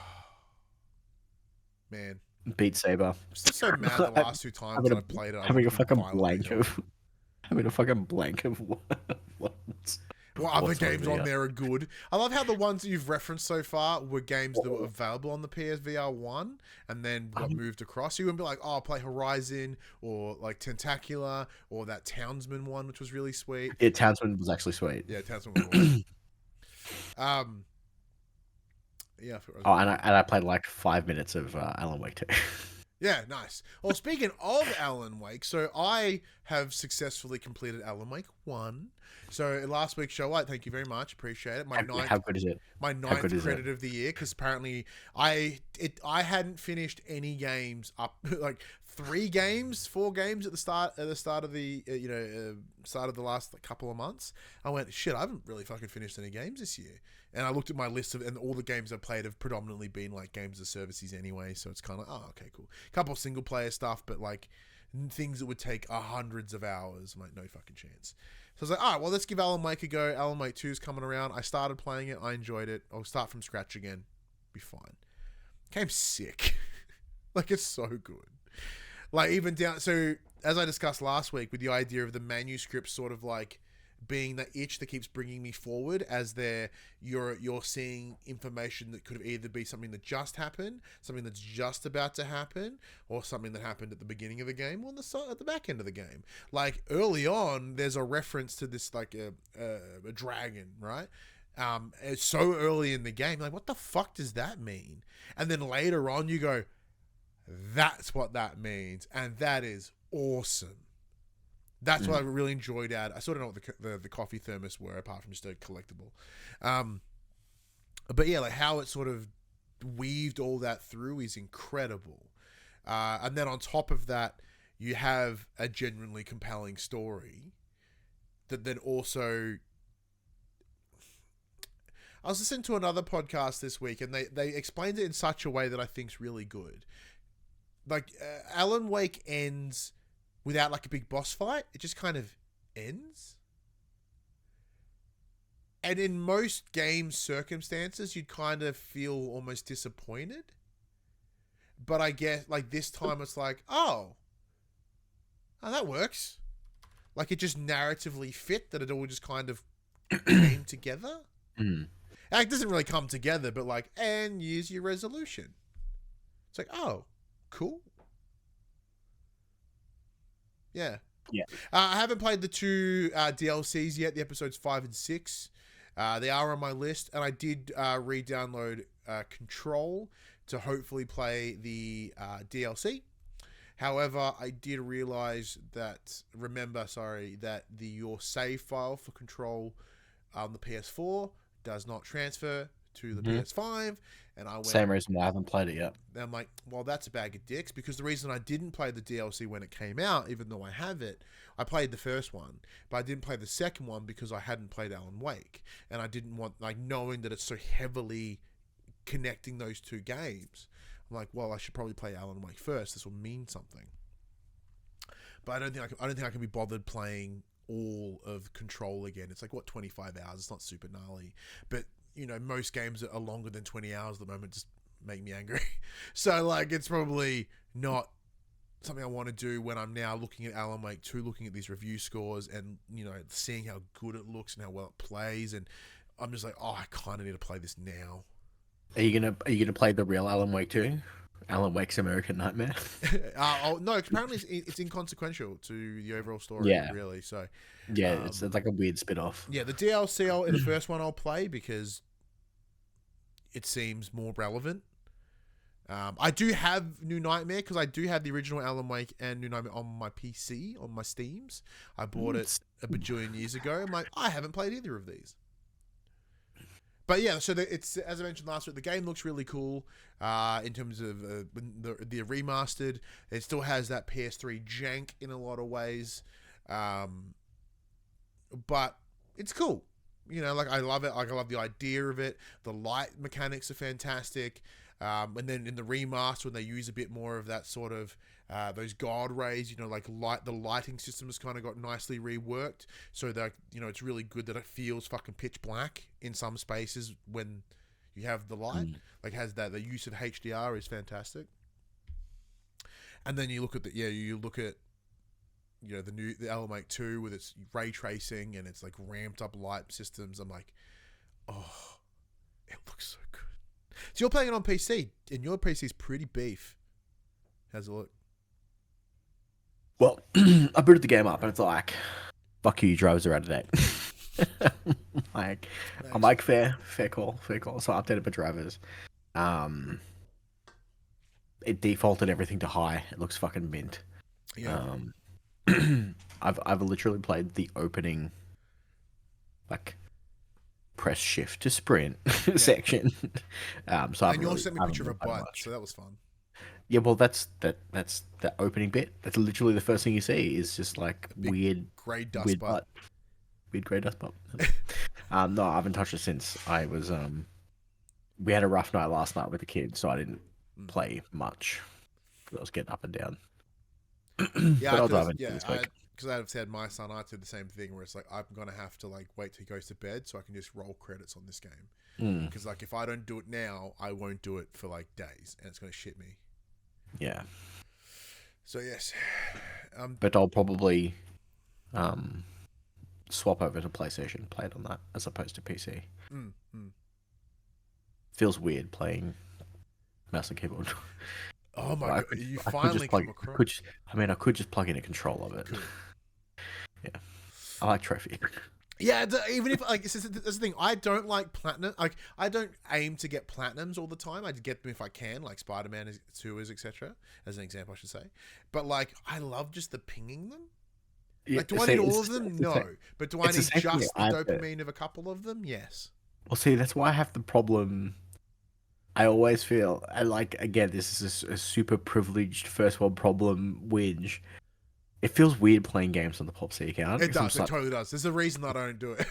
B: Man.
C: Beat Saber.
B: I'm still so mad the last two times I played it.
C: Having a fucking blank of
B: what other games on there are good. I love how the ones that you've referenced so far were games that were available on the PSVR 1 and then got moved across. You wouldn't be like, oh, I'll play Horizon or like Tentacular or that Townsman one, which was really sweet.
C: Yeah, Townsman was actually sweet.
B: Yeah, Townsman was awesome. Yeah.
C: And I played like 5 minutes of Alan Wake 2.
B: Yeah, nice. Well, speaking of Alan Wake, so I have successfully completed Alan Wake 1. So last week's show, thank you very much. Appreciate it.
C: How good is it?
B: My ninth credit of the year, because apparently I hadn't finished any games up like 4 games at the start of the start of the last couple of months. I went, shit, I haven't really fucking finished any games this year. And I looked at my list and all the games I've played have predominantly been like games of services anyway. So it's kind of, oh, okay, cool. Couple of single player stuff, but like things that would take hundreds of hours. I'm like, no fucking chance. So I was like, all right, well, let's give Alan Wake a go. Alan Wake 2 is coming around. I started playing it. I enjoyed it. I'll start from scratch again. Be fine. Game's sick. Like, it's so good. Like, even down... So, as I discussed last week with the idea of the manuscript sort of like being the itch that keeps bringing me forward as you're seeing information that could either be something that just happened, something that's just about to happen, or something that happened at the beginning of the game or at the back end of the game. Like early on, there's a reference to this like a dragon, right? It's so early in the game, like what the fuck does that mean? And then later on, you go, that's what that means, and that is awesome. That's what I really enjoyed at. I sort of know what the coffee thermos were, apart from just a collectible. But yeah, like how it sort of weaved all that through is incredible. And then on top of that, you have a genuinely compelling story that then also... I was listening to another podcast this week, and they explained it in such a way that I think is really good. Like, Alan Wake ends... without like a big boss fight, it just kind of ends. And in most game circumstances, you'd kind of feel almost disappointed. But I guess like this time it's like, oh, that works. Like it just narratively fit that it all just kind of came together. And it doesn't really come together, but like, and use your resolution. It's like, oh, cool. Yeah. I haven't played the 2 DLCs yet, the episodes 5 and 6. They are on my list, and I did re-download Control to hopefully play the DLC. However, I did realize that, your save file for Control on the PS4 does not transfer to the PS5. And I went,
C: same reason why I haven't played it yet.
B: And I'm like, well, that's a bag of dicks, because the reason I didn't play the DLC when it came out, even though I have it, I played the first one, but I didn't play the second one because I hadn't played Alan Wake, and I didn't want, like, knowing that it's so heavily connecting those 2 games. I'm like, well, I should probably play Alan Wake first. This will mean something. But I don't think I can be bothered playing all of Control again. It's like, what, 25 hours? It's not super gnarly, but you know, most games that are longer than 20 hours at the moment just make me angry. So, like, it's probably not something I want to do when I'm now looking at Alan Wake 2, looking at these review scores and, you know, seeing how good it looks and how well it plays. And I'm just like, oh, I kind of need to play this now.
C: Are you gonna play the real Alan Wake 2? Alan Wake's American Nightmare?
B: No, apparently it's inconsequential to the overall story, really. So
C: yeah, it's like a weird spin-off.
B: Yeah, the DLC in the first one I'll play because it seems more relevant. I do have New Nightmare because I do have the original Alan Wake and New Nightmare on my PC, on my Steams. I bought it a bajillion years ago. I'm like, I haven't played either of these. But yeah, so it's, as I mentioned last week, the game looks really cool in terms of the remastered. It still has that PS3 jank in a lot of ways. But it's cool. You know, like I love it. Like I love the idea of it. The light mechanics are fantastic. And then in the remaster, when they use a bit more of that sort of those God rays, you know, like the lighting system has kind of got nicely reworked, so that, you know, it's really good that it feels fucking pitch black in some spaces when you have the light. Like has that the use of HDR is fantastic. And then you look at you know, the LMA 2 with its ray tracing and its like ramped up light systems. I'm like, oh, it looks so good. So you're playing it on PC, and your PC is pretty beef. How's it look?
C: Well, I booted the game up, and it's like, fuck you, drivers are out of date. Like, nice. I'm like, fair call. So I updated my drivers. It defaulted everything to high. It looks fucking mint.
B: Yeah.
C: I've literally played the opening, like, press shift to sprint section. So
B: and you also sent me a picture of a butt, so that was fun.
C: Yeah, well, that's the opening bit. That's literally the first thing you see is just like weird
B: grey dust butt.
C: Weird grey dust butt. No, I haven't touched it since I was. We had a rough night last night with the kids, so I didn't play much. I was getting up and down.
B: Yeah, because I've said my son, I did the same thing where it's like I'm gonna have to like wait till he goes to bed so I can just roll credits on this game. Because like if I don't do it now, I won't do it for like days, and it's gonna shit me.
C: Yeah.
B: So yes,
C: but I'll probably swap over to PlayStation, play it on that as opposed to PC. Feels weird playing mouse and keyboard.
B: Oh my god! You finally come across.
C: I could just plug in a control of it.
B: Cool.
C: Yeah, I like trophy.
B: Yeah, even if like that's the thing. I don't like platinum. Like I don't aim to get platinums all the time. I get them if I can, like SpiderMan 2 is, etc. As an example, I should say. But like, I love just the pinging them.
C: Yeah,
B: like, do I need all of them? No. But do I need just the dopamine of a couple of them? Yes.
C: Well, see, that's why I have the problem. I always feel, like, again, this is a super privileged first world problem whinge. It feels weird playing games on the PopC account.
B: It does. It totally does. There's a reason I don't do it.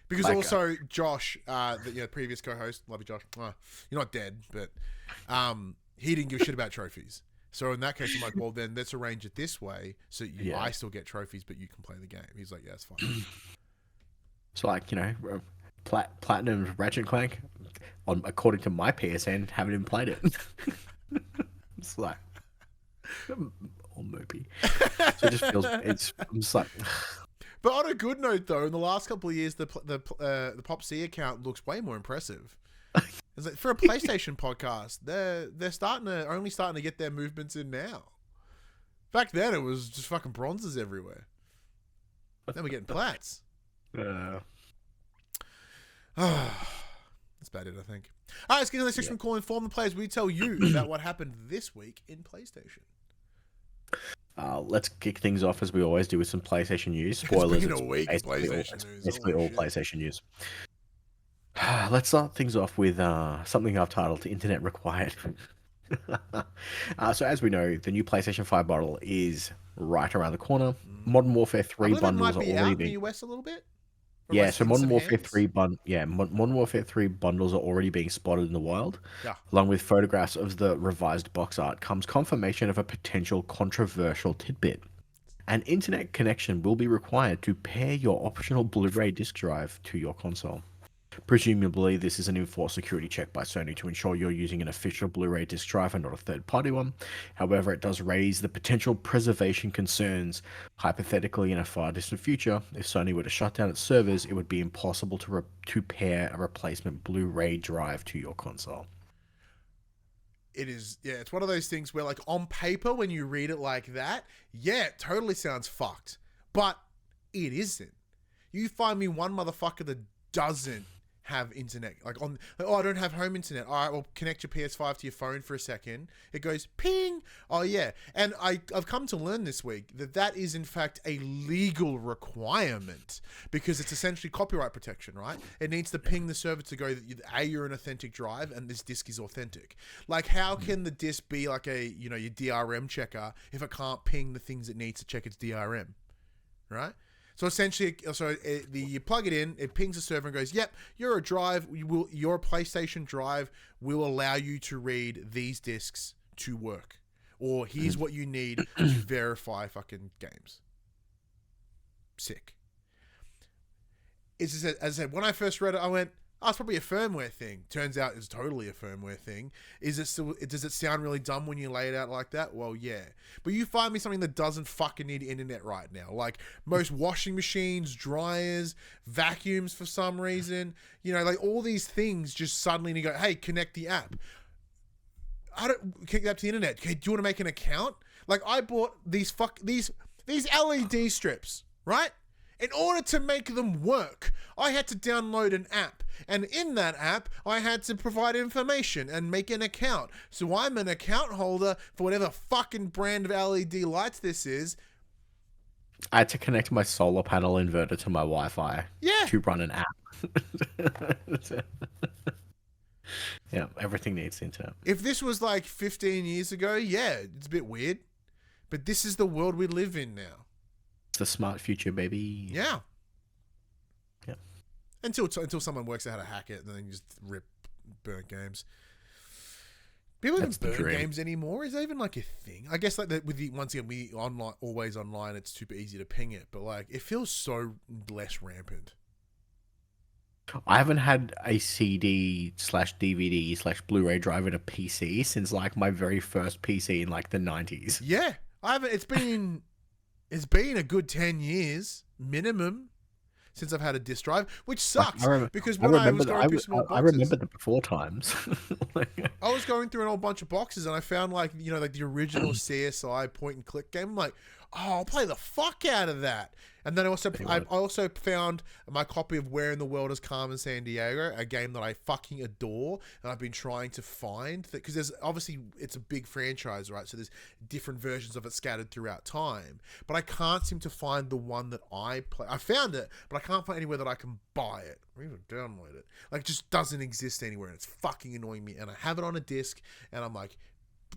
B: Because like, also Josh, the previous co-host, love you, Josh. You're not dead, but he didn't give a shit about trophies. So in that case, I'm like, well, then let's arrange it this way so I still get trophies, but you can play the game. He's like, yeah, that's fine. So
C: like, you know, Platinum Ratchet & Clank, according to my PSN, haven't even played it. It's like all mopey. So it just feels I'm just like.
B: But on a good note, though, in the last couple of years, the PopC account looks way more impressive. It's like, for a PlayStation podcast, they're only starting to get their movements in now. Back then, it was just fucking bronzes everywhere. Then we're getting plats. That's about it, I think. All right, let's get to the next section. Call Inform the Players. We tell you about what happened this week in PlayStation.
C: Let's kick things off as we always do with some PlayStation news. Spoilers.
B: It's been a week of PlayStation news.
C: Basically all PlayStation news. Let's start things off with something I've titled Internet Required. So as we know, the new PlayStation 5 bundle is right around the corner. Modern Warfare 3 bundles are already
B: out in the US a little bit.
C: Yeah, so Modern Warfare 3 Modern Warfare 3 bundles are already being spotted in the wild.
B: Yeah.
C: Along with photographs of the revised box art comes confirmation of a potential controversial tidbit. An internet connection will be required to pair your optional Blu-ray disc drive to your console. Presumably, this is an enforced security check by Sony to ensure you're using an official Blu-ray disc drive and not a third-party one. However, it does raise the potential preservation concerns. Hypothetically, in a far distant future, if Sony were to shut down its servers, it would be impossible to pair a replacement Blu-ray drive to your console.
B: It is, yeah, it's one of those things where, like, on paper, when you read it like that, yeah, it totally sounds fucked. But it isn't. You find me one motherfucker that doesn't have internet, I don't have home internet. All right, well, connect your PS5 to your phone for a second. It goes ping. Oh yeah, and I've come to learn this week that is in fact a legal requirement because it's essentially copyright protection, right? It needs to ping the server to go that you're an authentic drive and this disc is authentic. Like, how can the disc be like your DRM checker if it can't ping the things it needs to check its DRM? right? So essentially, you plug it in, it pings the server and goes, "Yep, your PlayStation drive will allow you to read these discs to work, or here's what you need to verify fucking games." Sick. As I said, when I first read it, I went, "Oh, it's probably a firmware thing." Turns out it's totally a firmware thing. Does it sound really dumb when you lay it out like that? Well, yeah. But you find me something that doesn't fucking need internet right now. Like most washing machines, dryers, vacuums for some reason. Like all these things just suddenly you go, "Hey, connect the app." I don't connect the app to the internet. Okay, do you want to make an account? Like I bought these LED strips, right? In order to make them work, I had to download an app. And in that app, I had to provide information and make an account. So I'm an account holder for whatever fucking brand of LED lights this is.
C: I had to connect my solar panel inverter to my Wi-Fi to run an app. Yeah, everything needs internet.
B: If this was like 15 years ago, yeah, it's a bit weird. But this is the world we live in now.
C: The smart future, baby.
B: Yeah. Until someone works out how to hack it, and then you just rip burnt games. People don't burn games anymore. Is that even like a thing? I guess like that with once again we online always online. It's super easy to ping it, but like it feels so less rampant.
C: I haven't had a CD/DVD/Blu-ray drive in a PC since like my very first PC in like the 90s.
B: Yeah, I haven't. It's been a good 10 years minimum since I've had a disc drive, which sucks because when I was going through small boxes,
C: I remember the before times.
B: I was going through an whole bunch of boxes and I found like the original CSI point and click game. I'm like, oh, I'll play the fuck out of that. And then I also found my copy of Where in the World is Carmen Sandiego, a game that I fucking adore, and I've been trying to find that because there's obviously it's a big franchise, right? So there's different versions of it scattered throughout time, but I can't seem to find the one that I play. I found it, but I can't find anywhere that I can buy it or even download it. Like it just doesn't exist anywhere, and it's fucking annoying me. And I have it on a disc, and I'm like,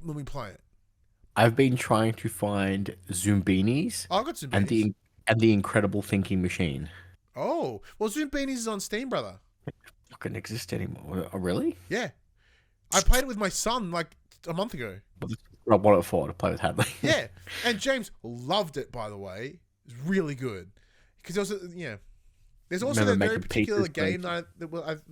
B: let me play it.
C: I've been trying to find Zumbinis.
B: Oh, I got Zumbinis.
C: And the Incredible Thinking Machine.
B: Oh, well, Zumbinis is on Steam, brother.
C: It doesn't exist anymore. Oh, really?
B: Yeah. I played it with my son like a month ago.
C: I bought it for to play with Hadley.
B: Yeah. And James loved it, by the way. It's really good. Because there's also that very particular game that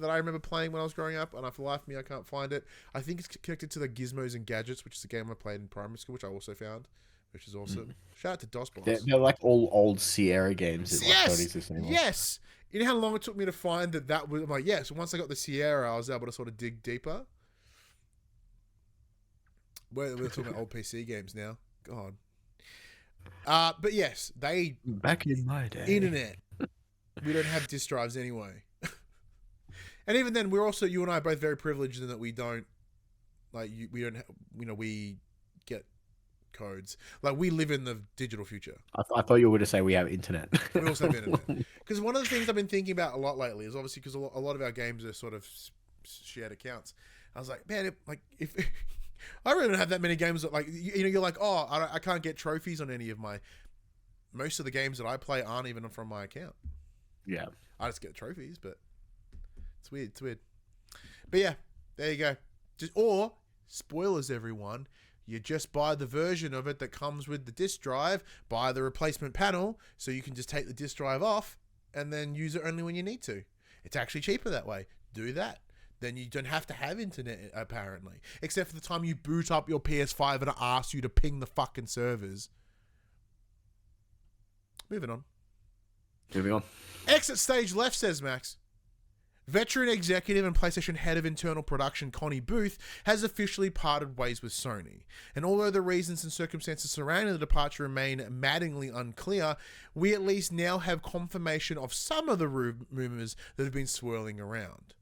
B: I remember playing when I was growing up, and for the life of me, I can't find it. I think it's connected to the Gizmos and Gadgets, which is a game I played in primary school, which I also found, which is awesome. Shout out to DOS Blast.
C: They're like all old Sierra games.
B: Yes. You know how long it took me to find that was... I'm like, yes. Once I got the Sierra, I was able to sort of dig deeper. We're talking about old PC games now. God. But yes,
C: back in my day.
B: Internet. We don't have disk drives anyway. And even then, you and I are both very privileged in that we don't, we get codes. Like, we live in the digital future.
C: I thought you were going to say we have internet.
B: We also have internet. Because one of the things I've been thinking about a lot lately is obviously because a lot of our games are sort of shared accounts. I was like, man, if I really don't have that many games that, like, you're like, oh, I can't get trophies on any of most of the games that I play aren't even from my account.
C: Yeah.
B: I just get trophies, but it's weird. But yeah, there you go. Or, spoilers everyone, you just buy the version of it that comes with the disc drive, buy the replacement panel, so you can just take the disc drive off and then use it only when you need to. It's actually cheaper that way. Do that. Then you don't have to have internet, apparently. Except for the time you boot up your PS5 and it asks you to ping the fucking servers. Moving on. Exit stage left, says Max. Veteran executive and PlayStation head of internal production Connie Booth has officially parted ways with Sony. And although the reasons and circumstances surrounding the departure remain maddeningly unclear, we at least now have confirmation of some of the rumors that have been swirling around.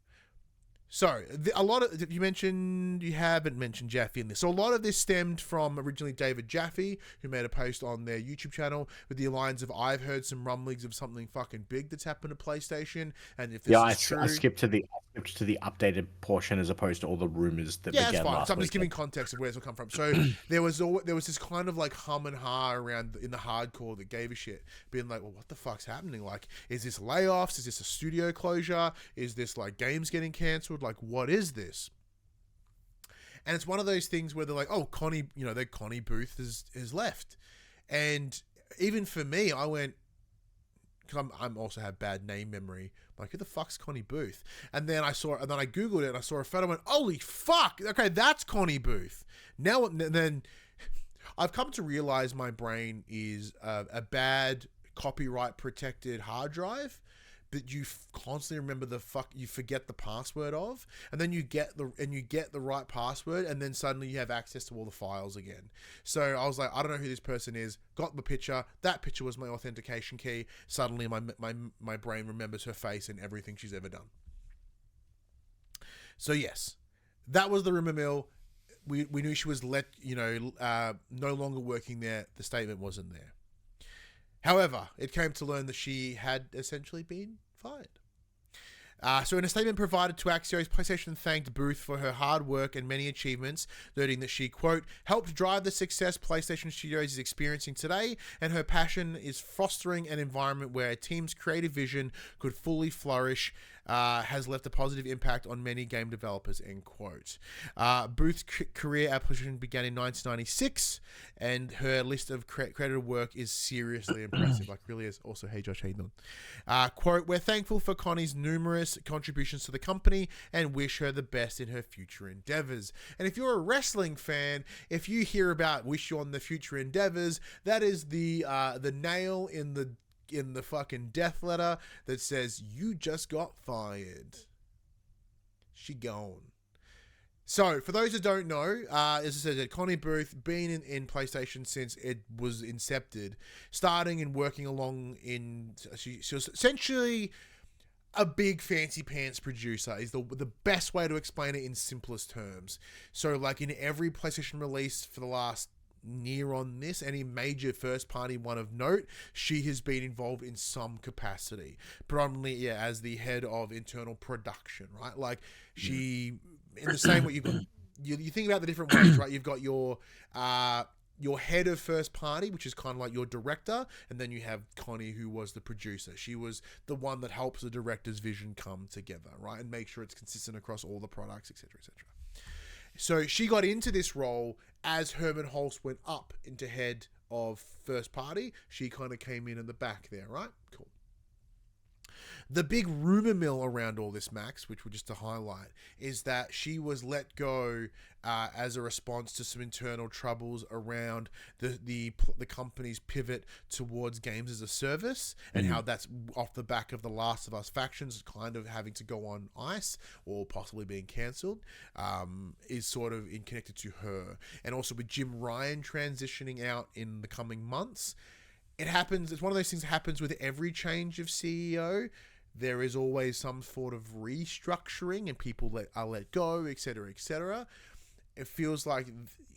B: So, you haven't mentioned Jaffe in this. So a lot of this stemmed from originally David Jaffe, who made a post on their YouTube channel with the lines of, I've heard some rumblings of something fucking big that's happened to PlayStation. And if this is true...
C: I skipped to the to the updated portion as opposed to all the rumors that
B: Yeah, that's
C: began
B: fine.
C: last
B: So I'm just
C: week.
B: giving context of where it's all come from. So there was this kind of like hum and ha around in the hardcore that gave a shit, being like, well, what the fuck's happening? Like, is this layoffs? Is this a studio closure? Is this like games getting cancelled? Like, what is this? And it's one of those things where they're like, oh, Connie, the Connie Booth is left. And even for me, I went, because I'm also have bad name memory. I'm like, who the fuck's Connie Booth? And then I Googled it and I saw a photo and went, holy fuck. Okay, that's Connie Booth. Now, then I've come to realize my brain is a bad copyright protected hard drive that you constantly remember you forget the password of, and then you get the right password, and then suddenly you have access to all the files again. So I was like, I don't know who this person is. Got the picture. That picture was my authentication key. Suddenly my brain remembers her face and everything she's ever done. So yes, that was the rumor mill. We knew she was no longer working there. The statement wasn't there. However, it came to learn that she had essentially been fired. So in a statement provided to Axios, PlayStation thanked Booth for her hard work and many achievements, noting that she, quote, helped drive the success PlayStation Studios is experiencing today, and her passion is fostering an environment where a team's creative vision could fully flourish, has left a positive impact on many game developers, end quote. Booth's career at PlayStation began in 1996, and her list of credited work is seriously impressive. Like, really is. Also, hey Josh, how you doing? Quote, we're thankful for Connie's numerous contributions to the company and wish her the best in her future endeavors. And if you're a wrestling fan, if you hear about wish you on the future endeavors, that is the nail in the fucking death letter that says you just got fired. She gone. So, for those that don't know, as I said, Connie Booth been in PlayStation since it was incepted, starting and working along she was essentially a big fancy pants producer is the best way to explain it in simplest terms. So, like in every PlayStation release for the last near on this, any major first party one of note, she has been involved in some capacity, predominantly as the head of internal production, right? Like she, in the same way you've got, you think about the different ways, right? You've got your head of first party, which is kind of like your director, and then you have Connie, who was the producer. She was the one that helps the director's vision come together, right? And make sure it's consistent across all the products, etc., etc. So she got into this role as Herman Hulst went up into head of first party. She kind of came in the back there, right? Cool. The big rumor mill around all this, Max, which we're just to highlight, is that she was let go as a response to some internal troubles around the company's pivot towards games as a service, and how that's off the back of the Last of Us factions kind of having to go on ice or possibly being cancelled, is sort of connected to her. And also with Jim Ryan transitioning out in the coming months, it happens. It's one of those things that happens with every change of CEO. There is always some sort of restructuring and people are let go, etc., etc. It feels like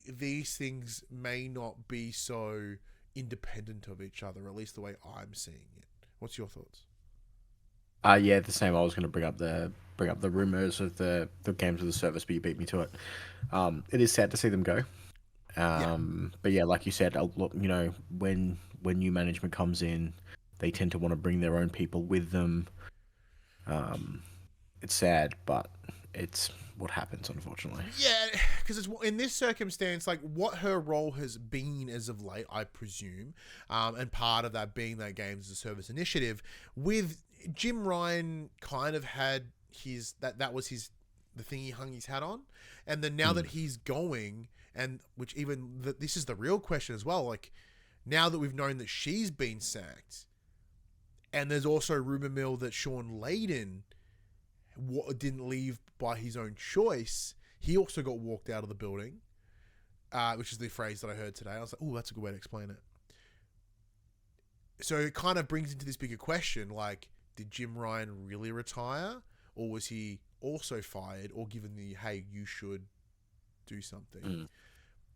B: these things may not be so independent of each other, at least the way I'm seeing it. What's your thoughts?
C: Yeah, the same. I was going to bring up the rumors of the games of the service, but you beat me to it. It is sad to see them go. But yeah, like you said, look, when new management comes in, they tend to want to bring their own people with them. It's sad, but it's what happens, unfortunately.
B: Yeah, because it's in this circumstance, like what her role has been as of late, I presume, and part of that being that games as a service initiative, with Jim Ryan kind of had that was the thing he hung his hat on, and then now that he's going, and which this is the real question as well, like now that we've known that she's been sacked, and there's also rumor mill that Sean Laden didn't leave by his own choice. He also got walked out of the building, which is the phrase that I heard today. I was like, oh, that's a good way to explain it. So it kind of brings into this bigger question, like, did Jim Ryan really retire? Or was he also fired or given the, hey, you should do something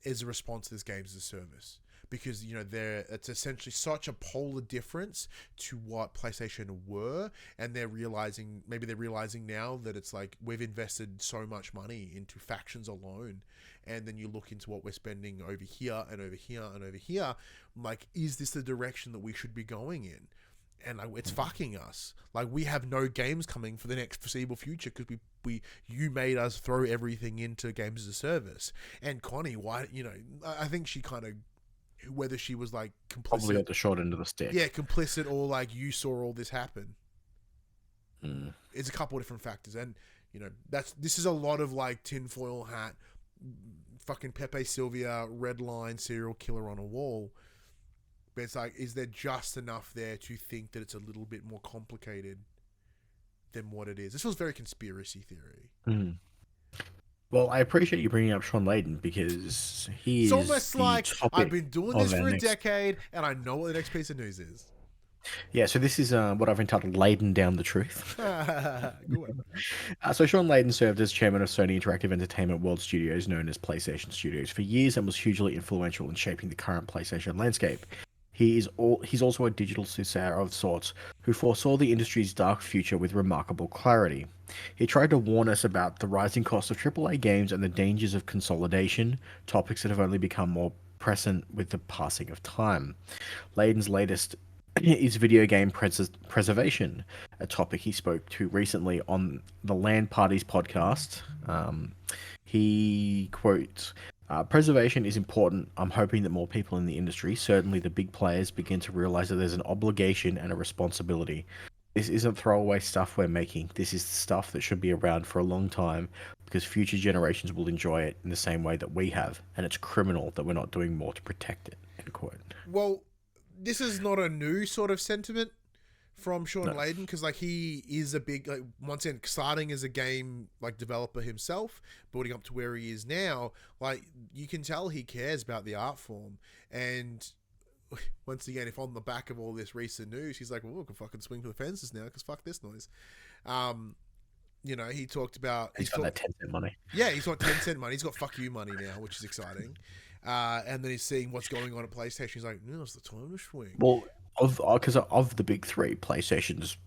B: as a response to this games as a service? because it's essentially such a polar difference to what PlayStation were, and they're realizing now that it's like we've invested so much money into factions alone, and then you look into what we're spending over here and over here and over here, like, is this the direction that we should be going in? And like, it's fucking us. Like, we have no games coming for the next foreseeable future because you made us throw everything into games as a service. And Connie, why? I think she kind of, whether she was like complicit,
C: probably at the short end of the stick.
B: Yeah, complicit, or like you saw all this happen. It's a couple of different factors, and this is a lot of like tinfoil hat, fucking Pepe Sylvia, red line serial killer on a wall. But it's like, is there just enough there to think that it's a little bit more complicated than what it is? This was very conspiracy theory.
C: Well, I appreciate you bringing up Sean Laden, because he's
B: almost like I've been doing this for a decade and I know what the next piece of news is.
C: Yeah, so this is what I've entitled Laden Down the Truth.
B: Good one.
C: So Sean Laden served as chairman of Sony Interactive Entertainment World Studios, known as PlayStation Studios, for years, and was hugely influential in shaping the current PlayStation landscape. He's also a digital soothsayer of sorts, who foresaw the industry's dark future with remarkable clarity. He tried to warn us about the rising cost of AAA games and the dangers of consolidation, topics that have only become more present with the passing of time. Laden's latest is video game preservation, a topic he spoke to recently on the LAN Parties podcast. He quotes, preservation is important. I'm hoping that more people in the industry, certainly the big players, begin to realize that there's an obligation and a responsibility. This isn't throwaway stuff we're making. This is stuff that should be around for a long time, because future generations will enjoy it in the same way that we have, and it's criminal that we're not doing more to protect it. End quote.
B: Well, this is not a new sort of sentiment from Sean Laden, because like he is a big, like, once again, starting as a game like developer himself, building up to where he is now, like you can tell he cares about the art form. And once again, if on the back of all this recent news, he's like, well, we can fucking swing for the fences now because fuck this noise. He talked about
C: he's got that 10-cent money.
B: Yeah, he's got 10-cent money. He's got fuck you money now, which is exciting. And then he's seeing what's going on at PlayStation. He's like, no, it's the time to swing.
C: Well, because of the big three, PlayStation's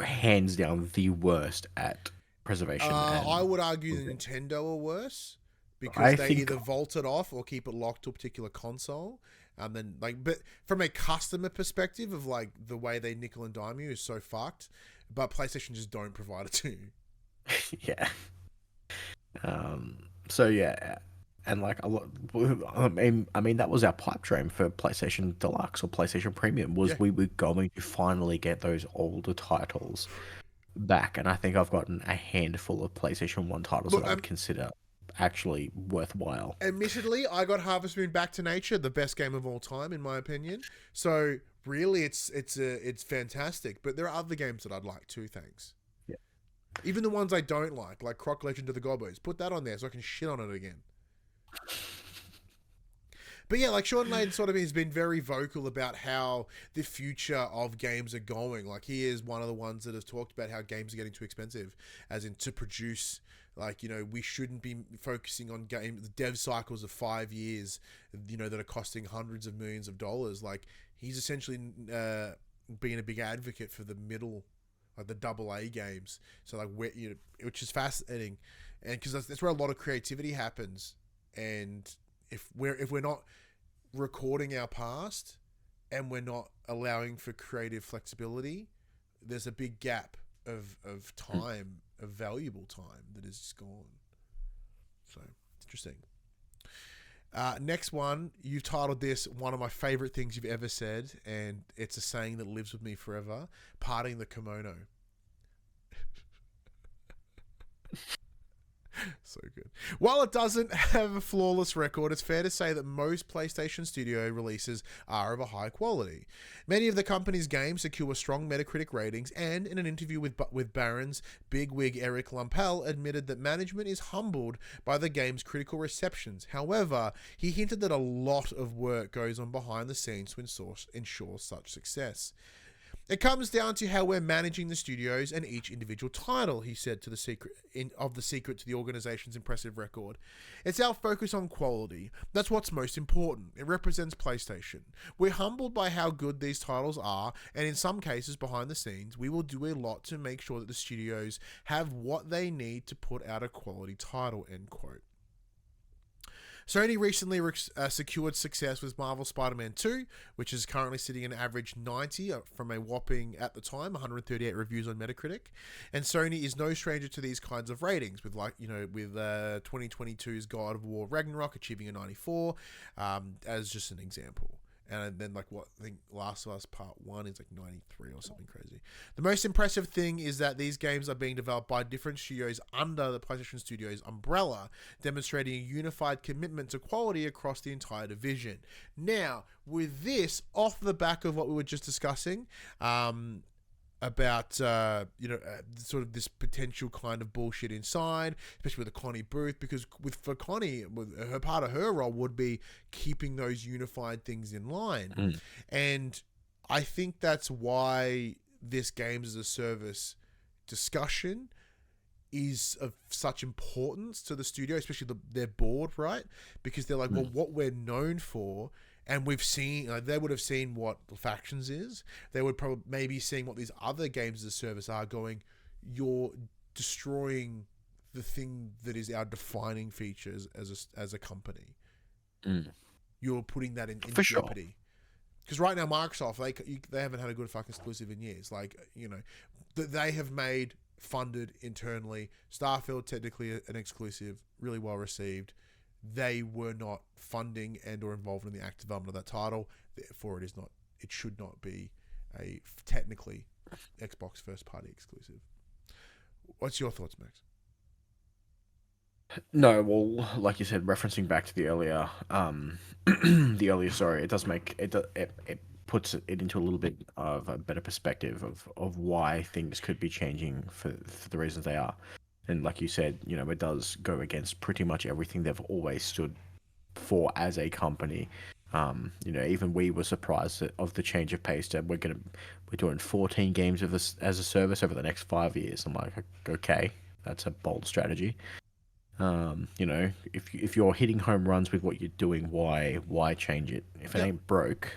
C: hands down the worst at preservation.
B: I would argue Nintendo are worse, because they either vault it off or keep it locked to a particular console. And then, but from a customer perspective of like the way they nickel and dime you is so fucked. But PlayStation just don't provide it to you.
C: Yeah. So yeah. And like a lot, I mean, that was our pipe dream for PlayStation Deluxe or PlayStation Premium, was we were going to finally get those older titles back. And I think I've gotten a handful of PlayStation 1 titles that I'd consider actually worthwhile.
B: Admittedly, I got Harvest Moon Back to Nature, the best game of all time, in my opinion. So really, it's fantastic. But there are other games that I'd like too, thanks.
C: Yeah.
B: Even the ones I don't like Croc Legend of the Gobos. Put that on there so I can shit on it again. But yeah, like Sean Laden sort of has been very vocal about how the future of games are going. Like he is one of the ones that has talked about how games are getting too expensive, as in to produce. Like, we shouldn't be focusing on the dev cycles of 5 years, that are costing hundreds of millions of dollars. Like he's essentially being a big advocate for the middle, like the AA games. So like which is fascinating, and because that's where a lot of creativity happens. And if we're not recording our past and we're not allowing for creative flexibility, there's a big gap of time, of valuable time that is just gone. So interesting. Next one, you've titled this one of my favorite things you've ever said, and it's a saying that lives with me forever: parting the kimono. So good. While it doesn't have a flawless record, it's fair to say that most PlayStation Studio releases are of a high quality. Many of the company's games secure strong Metacritic ratings, and in an interview with Barron's, bigwig Eric Lumpel admitted that management is humbled by the game's critical receptions. However, he hinted that a lot of work goes on behind the scenes to ensure such success. It comes down to how we're managing the studios and each individual title, he said to the secret to the organization's impressive record. It's our focus on quality. That's what's most important. It represents PlayStation. We're humbled by how good these titles are, and in some cases behind the scenes, we will do a lot to make sure that the studios have what they need to put out a quality title, end quote. Sony recently secured success with Marvel Spider-Man 2, which is currently sitting an average 90 from a whopping, at the time, 138 reviews on Metacritic. And Sony is no stranger to these kinds of ratings, with 2022's God of War Ragnarok achieving a 94, as just an example. And then, I think Last of Us Part 1 is 93 or something crazy. The most impressive thing is that these games are being developed by different studios under the PlayStation Studios umbrella, demonstrating a unified commitment to quality across the entire division. Now, with this, off the back of what we were just discussing, about sort of this potential kind of bullshit inside, especially with the Connie booth, because for Connie, her part of her role would be keeping those unified things in line. And I think that's why this games as a service discussion is of such importance to the studio, especially their board, right? Because they're like, well, what we're known for. And we've seen, they would have seen what Factions is. They would probably maybe seeing what these other games as a service are going, you're destroying the thing that is our defining features as a company. You're putting that in jeopardy. Because right now, Microsoft, they haven't had a good fucking exclusive in years. They have made, funded internally, Starfield technically an exclusive, really well received. They were not funding and or involved in the active development of that title. Therefore, it should not be a technically Xbox first party exclusive. What's your thoughts, Max?
C: No, well, like you said, referencing back to the earlier, it does make it puts it into a little bit of a better perspective of why things could be changing for the reasons they are. And like you said, it does go against pretty much everything they've always stood for as a company. Even we were surprised of the change of pace. That we're doing 14 games of this as a service over the next 5 years. I'm like, okay, that's a bold strategy. If you're hitting home runs with what you're doing, why change it? If it ain't broke,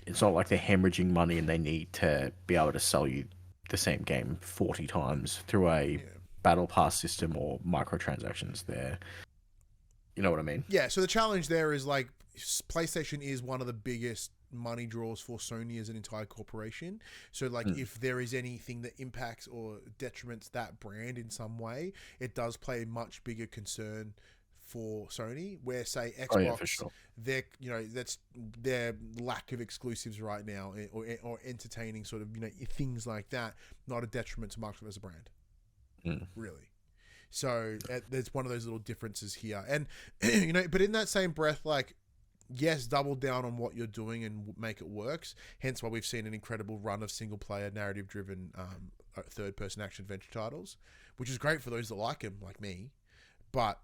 C: it's not like they're hemorrhaging money and they need to be able to sell you the same game 40 times through a battle pass system or microtransactions there. You know what I mean?
B: Yeah, so the challenge there is PlayStation is one of the biggest money draws for Sony as an entire corporation. So if there is anything that impacts or detriments that brand in some way, it does play a much bigger concern for Sony, where say Xbox,
C: for sure.
B: That's their lack of exclusives right now, or entertaining sort of things like that, not a detriment to Microsoft as a brand, really. So there's one of those little differences here, and but in that same breath, yes, double down on what you're doing and make it works. Hence why we've seen an incredible run of single player narrative driven third person action adventure titles, which is great for those that like them, like me, but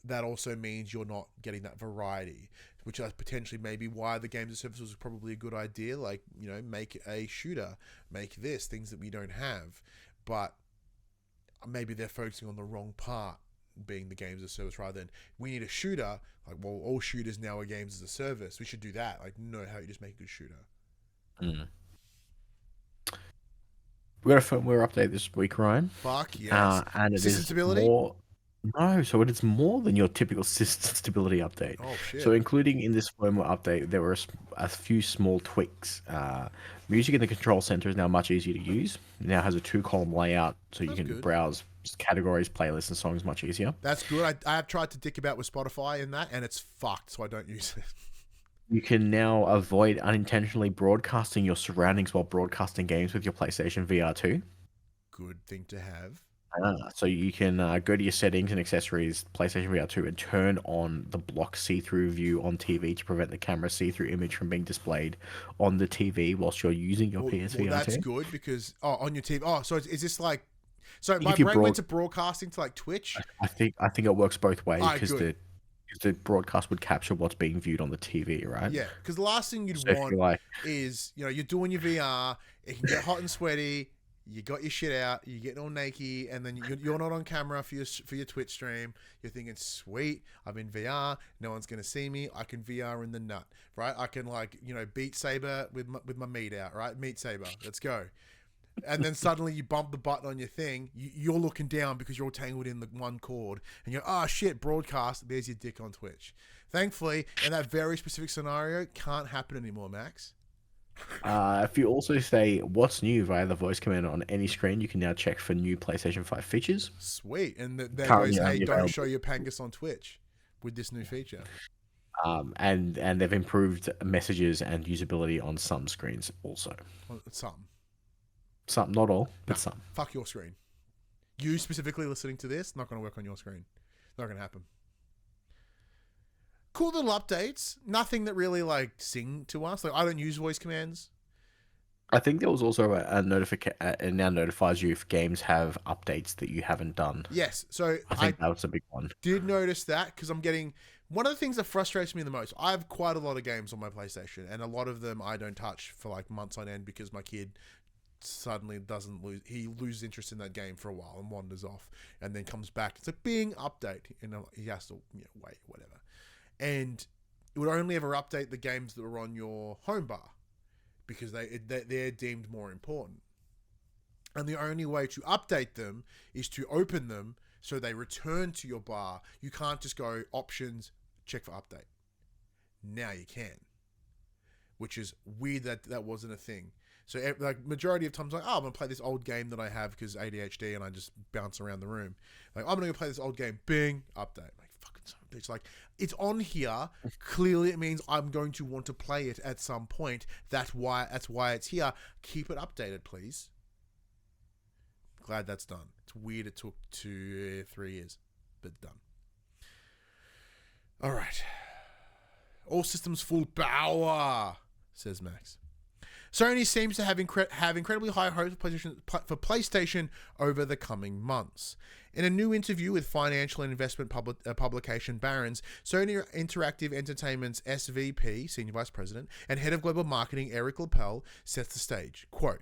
B: that also means you're not getting that variety, which is potentially maybe why the games as a service was probably a good idea. Make a shooter, make this, things that we don't have. But maybe they're focusing on the wrong part, being the games as a service, rather than we need a shooter. All shooters now are games as a service. We should do that. No, how you just make a good shooter.
C: We got a firmware update this week, Ryan.
B: Fuck yes.
C: And it is stability? No, so it is more than your typical system stability update.
B: Oh, shit.
C: So including in this firmware update, there were a few small tweaks. Music in the control center is now much easier to use. It now has a 2-column layout, so you can browse categories, playlists, and songs much easier.
B: That's good. I have tried to dick about with Spotify in that, and it's fucked, so I don't use it.
C: You can now avoid unintentionally broadcasting your surroundings while broadcasting games with your PlayStation VR 2.
B: Good thing to have.
C: So you can go to your settings and accessories, PlayStation VR 2, and turn on the block see-through view on TV to prevent the camera see-through image from being displayed on the TV whilst you're using your PSVR 2.
B: That's good because on your TV. Oh, so is this so my brain went to broadcasting to Twitch?
C: I think it works both ways because the broadcast would capture what's being viewed on the TV, right?
B: Yeah, because the last thing you'd
C: So if
B: want
C: you're like,
B: is, you're doing your VR, it can get hot and sweaty, you got your shit out, you're getting all naked, and then you're not on camera for your Twitch stream. You're thinking, sweet, I'm in VR, no one's gonna see me. I can VR in the nut, right? I can Beat Saber with my meat out, right? Meat Saber, let's go. And then suddenly you bump the button on your thing. You're looking down because you're all tangled in the one cord, and you're, oh shit, broadcast. There's your dick on Twitch. Thankfully, in that very specific scenario, can't happen anymore, Max.
C: if you also say what's new via the voice command on any screen, you can now check for new PlayStation 5 features.
B: Sweet. And there
C: Currently
B: goes, hey,
C: only
B: don't
C: available.
B: show your pangus on Twitch with this new feature.
C: And they've improved messages and usability on some screens also. Some, not all, but some.
B: Fuck your screen. You specifically listening to this, not going to work on your screen. Not going to happen. Cool little updates. Nothing that really sing to us. I don't use voice commands.
C: I think there was also a notification. It now notifies you if games have updates that you haven't done.
B: Yes, so
C: I think that was a big one.
B: Did notice that because I'm getting one of the things that frustrates me the most. I have quite a lot of games on my PlayStation, and a lot of them I don't touch for months on end because my kid suddenly he loses interest in that game for a while and wanders off, and then comes back. It's a bing update, and he has to wait, whatever. And it would only ever update the games that were on your home bar because they're deemed more important. And the only way to update them is to open them so they return to your bar. You can't just go options, check for update. Now you can, which is weird that wasn't a thing. So majority of times, I'm going to play this old game that I have because ADHD and I just bounce around the room. I'm going to go play this old game. Bing, update. Fucking son of a bitch. It's on here. Clearly it means I'm going to want to play it at some point. That's why it's here. Keep it updated, please. Glad that's done. It's weird it took 2-3 years, but done. All right. All systems full power, says Max. Sony seems to have incredibly high hopes for PlayStation over the coming months. In a new interview with financial and investment publication Barron's, Sony Interactive Entertainment's SVP, Senior Vice President, and Head of Global Marketing Eric Lapel sets the stage. Quote,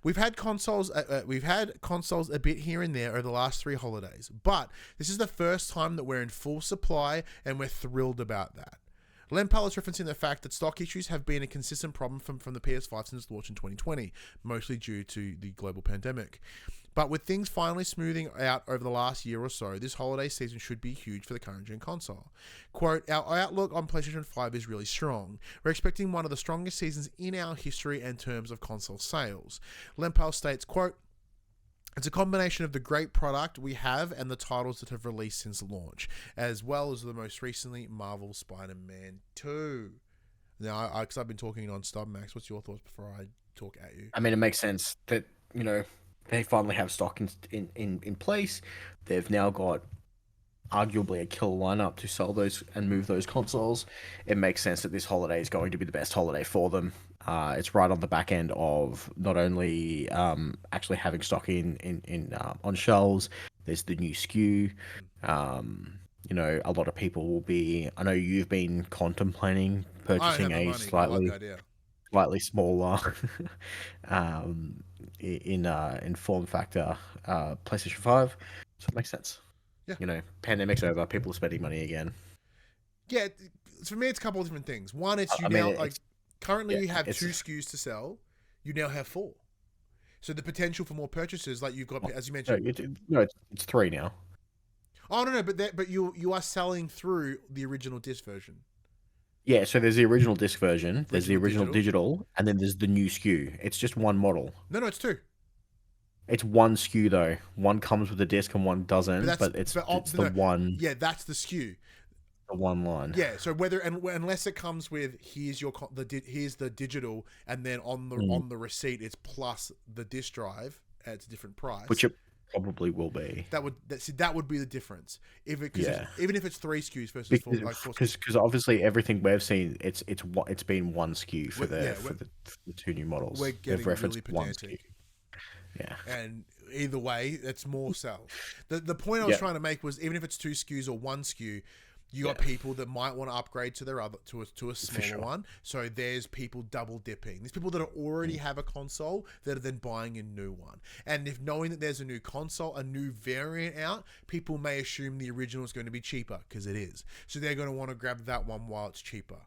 B: We've had consoles a bit here and there over the last 3 holidays, but this is the first time that we're in full supply, and we're thrilled about that. Lempel is referencing the fact that stock issues have been a consistent problem from the PS5 since its launch in 2020, mostly due to the global pandemic. But with things finally smoothing out over the last year or so, this holiday season should be huge for the current gen console. Quote, our outlook on PlayStation 5 is really strong. We're expecting one of the strongest seasons in our history in terms of console sales. Lempel states, quote, it's a combination of the great product we have and the titles that have released since launch, as well as the most recently Marvel SpiderMan 2. Now, because I've been talking non-stop, Max, what's your thoughts before I talk at you?
C: I mean, it makes sense that, they finally have stock in place. They've now got arguably a killer lineup to sell those and move those consoles. It makes sense that this holiday is going to be the best holiday for them. It's right on the back end of not only actually having stock on shelves. There's the new SKU. A lot of people will be. I know you've been contemplating purchasing a slightly smaller in form factor PlayStation 5. So it makes sense. Yeah. Pandemic's over. People are spending money again.
B: Yeah, for me, it's a couple of different things. One, it's currently you have 2 SKUs to sell. You now have 4. So the potential for more purchases, you've got, as you mentioned.
C: It's 3 now.
B: Oh no, but you are selling through the original disc version.
C: Yeah, so there's the original disc version, there's the original digital, and then there's the new SKU. It's just one model.
B: No, it's 2.
C: It's one SKU though. One comes with the disc and one doesn't, but it's the one.
B: Yeah, that's the SKU.
C: The one line.
B: Yeah, so unless it comes with here's the digital, and then on the receipt it's plus the disc drive at a different price.
C: Which it probably will be.
B: That would be the difference. Even if it's 3 SKUs versus 4 SKUs.
C: Because obviously everything we've seen, it's been one SKU for the 2 new models.
B: We're getting really pedantic.
C: Yeah.
B: And either way, it's more sales. The point I was trying to make was even if it's 2 SKUs or 1 SKU, You got people that might want to upgrade to their other to a smaller one. So there's people double dipping. There's people that already have a console that are then buying a new one. And if knowing that there's a new console, a new variant out, people may assume the original is going to be cheaper because it is. So they're going to want to grab that one while it's cheaper.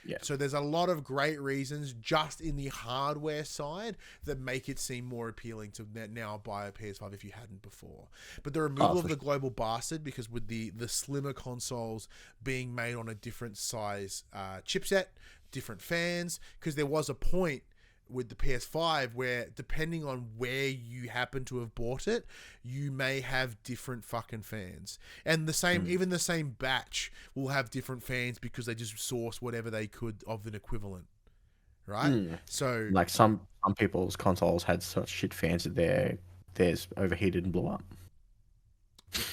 C: Yeah.
B: So there's a lot of great reasons just in the hardware side that make it seem more appealing to now buy a PS5 if you hadn't before. But the removal of the global bastard, because with the slimmer consoles being made on a different size chipset, different fans, because there was a point with the PS5 where depending on where you happen to have bought it, you may have different fucking fans. And the same, even the same batch will have different fans because they just source whatever they could of an equivalent. Right? So
C: like some people's consoles had such shit fans that theirs overheated and blew up.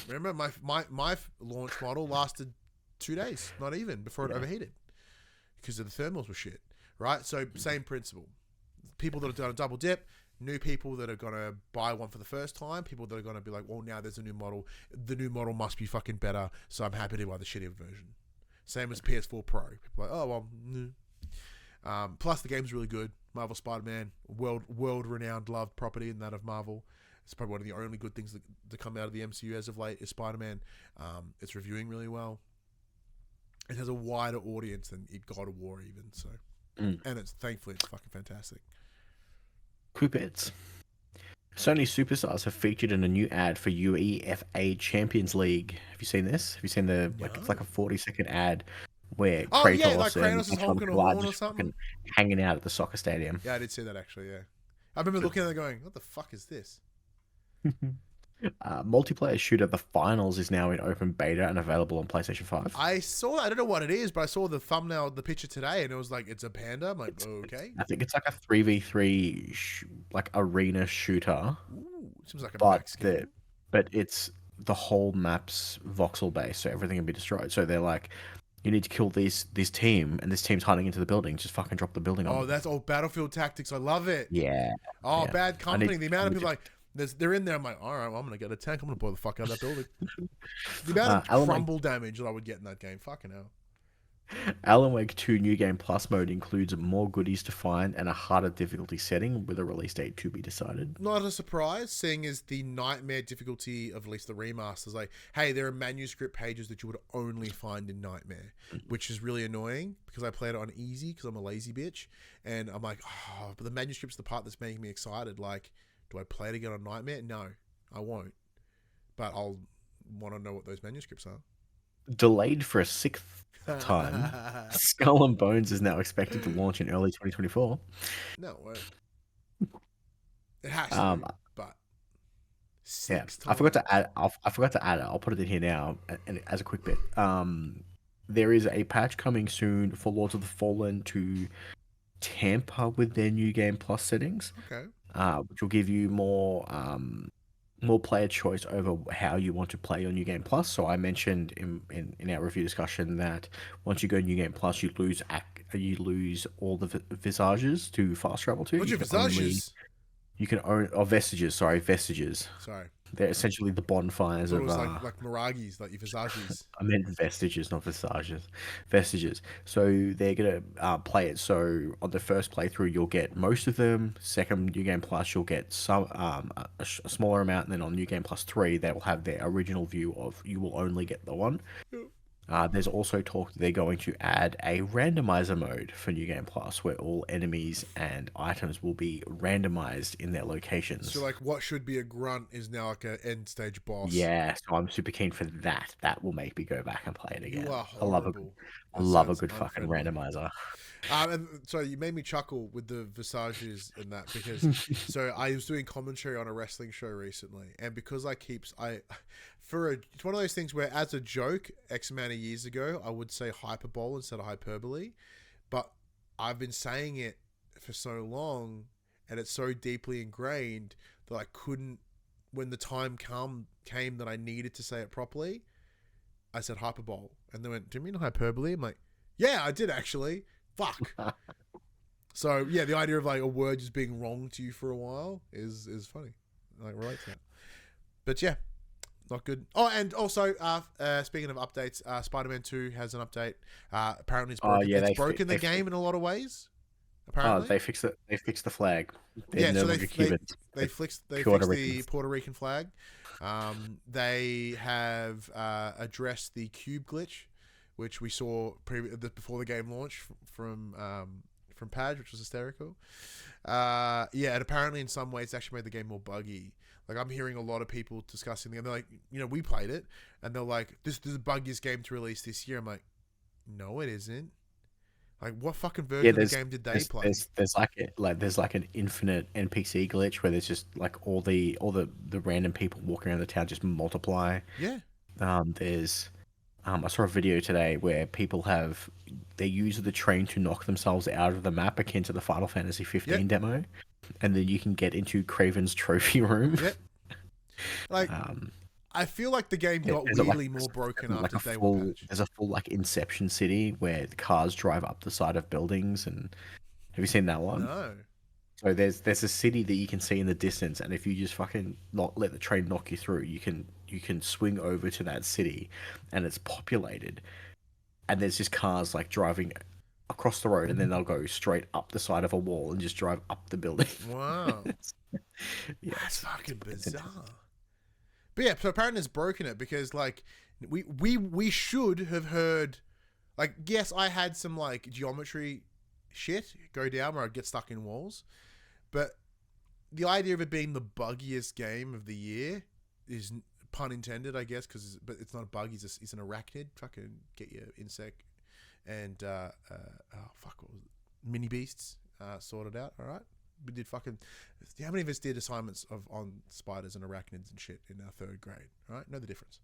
B: Remember my launch model lasted 2 days, not even, before it overheated. Because the thermals were shit. Right? So same principle. People that have done a double dip, new people that are going to buy one for the first time, people that are going to be like, well, now there's a new model. The new model must be fucking better, so I'm happy to buy the shittier version. Same as PS4 Pro. People are like, oh, well, plus the game's really good. Marvel SpiderMan, world-renowned, loved property in that of Marvel. It's probably one of the only good things that come out of the MCU as of late is SpiderMan. It's reviewing really well. It has a wider audience than God of War even, so. And thankfully it's fucking fantastic.
C: Quick bits. Sony superstars have featured in a new ad for UEFA Champions League. Have you seen this? Have you seen it's like a 40-second ad where
B: Kratos is honking a horn or something,
C: hanging out at the soccer stadium.
B: Yeah, I did see that actually. Yeah, I remember looking at it going, "What the fuck is this?"
C: Multiplayer shooter The Finals is now in open beta and available on PlayStation 5.
B: I saw that. I don't know what it is, but I saw the thumbnail, the picture today, and it was like, it's a panda. I'm like, okay.
C: I think it's like a 3v3 like arena shooter.
B: Ooh, seems like a max game.
C: But it's the whole map's voxel based, so everything can be destroyed. So they're like, you need to kill this team, and this team's hiding into the building. Just fucking drop the building on them.
B: Oh, that's all Battlefield Tactics. I love it.
C: Yeah.
B: Oh, yeah. Bad Company. The amount of people like, they're in there. I'm like, all right, well, I'm going to get a tank. I'm going to blow the fuck out of that building. The amount of crumble damage that I would get in that game. Fucking hell.
C: Alan Wake 2 New Game Plus mode includes more goodies to find and a harder difficulty setting with a release date to be decided.
B: Not a surprise, seeing as the nightmare difficulty of at least the remasters. Like, hey, there are manuscript pages that you would only find in Nightmare, which is really annoying because I played it on easy because I'm a lazy bitch. And I'm like, oh, but the manuscript's the part that's making me excited. Like, do I play it again on Nightmare? No, I won't. But I'll want to know what those manuscripts are.
C: Delayed for a sixth time, Skull and Bones is now expected to launch in early 2024.
B: No, it has to, but six times.
C: I forgot to add. I forgot to add it. I'll put it in here now, and as a quick bit. There is a patch coming soon for Lords of the Fallen to tamper with their New Game Plus settings.
B: Okay.
C: Which will give you more player choice over how you want to play your New Game Plus. So I mentioned in our review discussion that once you go New Game Plus, you lose all the visages to fast travel to.
B: What's your visages?
C: You can own vestiges. Vestiges.
B: Sorry.
C: They're essentially the bonfires of...
B: It was like Miragis, like your visages.
C: I meant vestiges, not visages. Vestiges. So they're going to play it. So on the first playthrough, you'll get most of them. Second New Game Plus, you'll get some a smaller amount. And then on New Game Plus 3, they will have their original view of you will only get the one. Yep. There's also talk that they're going to add a randomizer mode for New Game Plus where all enemies and items will be randomized in their locations.
B: So like what should be a grunt is now like an end stage boss.
C: Yeah, so I'm super keen for that. That will make me go back and play it again.
B: You are
C: horrible. I love a good fucking randomizer.
B: And so you made me chuckle with the visages and that because so I was doing commentary on a wrestling show recently, and because it's one of those things where as a joke X amount of years ago I would say hyperbole instead of hyperbole, but I've been saying it for so long and it's so deeply ingrained that I couldn't, when the time came that I needed to say it properly, I said hyperbole, and they went, do you mean hyperbole? I'm like, yeah, I did actually. Fuck. So yeah, the idea of like a word just being wrong to you for a while is funny. I relate to that. But yeah, Not good. Oh, and also, speaking of updates, Spider-Man 2 has an update. Apparently, it's broken, it's broken the game in a lot of ways. Apparently,
C: they fixed it. They fixed the flag.
B: Yeah, so they fixed the Puerto Rican flag. They have addressed the cube glitch, which we saw before the game launched from Paj, which was hysterical. And apparently in some ways it's actually made the game more buggy. Like, I'm hearing a lot of people discussing and they're like, we played it, and they're like, this is the buggiest game to release this year. I'm like, no, it isn't. Like, what fucking version of the game did they play?
C: There's like an infinite NPC glitch where there's just like all the random people walking around the town just multiply.
B: Yeah.
C: I saw a video today where people they use the train to knock themselves out of the map akin to the Final Fantasy 15 demo, and then you can get into Kraven's trophy room.
B: Yep. Like, I feel like the game got weirdly more broken after day one patch.
C: There's a full like Inception city where the cars drive up the side of buildings, and have you seen that one?
B: No.
C: So there's a city that you can see in the distance, and if you just fucking let the train knock you through, you can swing over to that city, and it's populated, and there's just cars like driving across the road, and then they'll go straight up the side of a wall and just drive up the building.
B: Wow. That's fucking bizarre. But yeah, so apparently it's broken it because like we should have heard, like, yes, I had some like geometry shit go down where I'd get stuck in walls, but the idea of it being the buggiest game of the year is, pun intended, I guess, but it's not a bug. He's an arachnid. Fucking get your insect and mini beasts sorted out. All right, we did fucking. How many of us did assignments on spiders and arachnids and shit in our 3rd grade? All right, know the difference.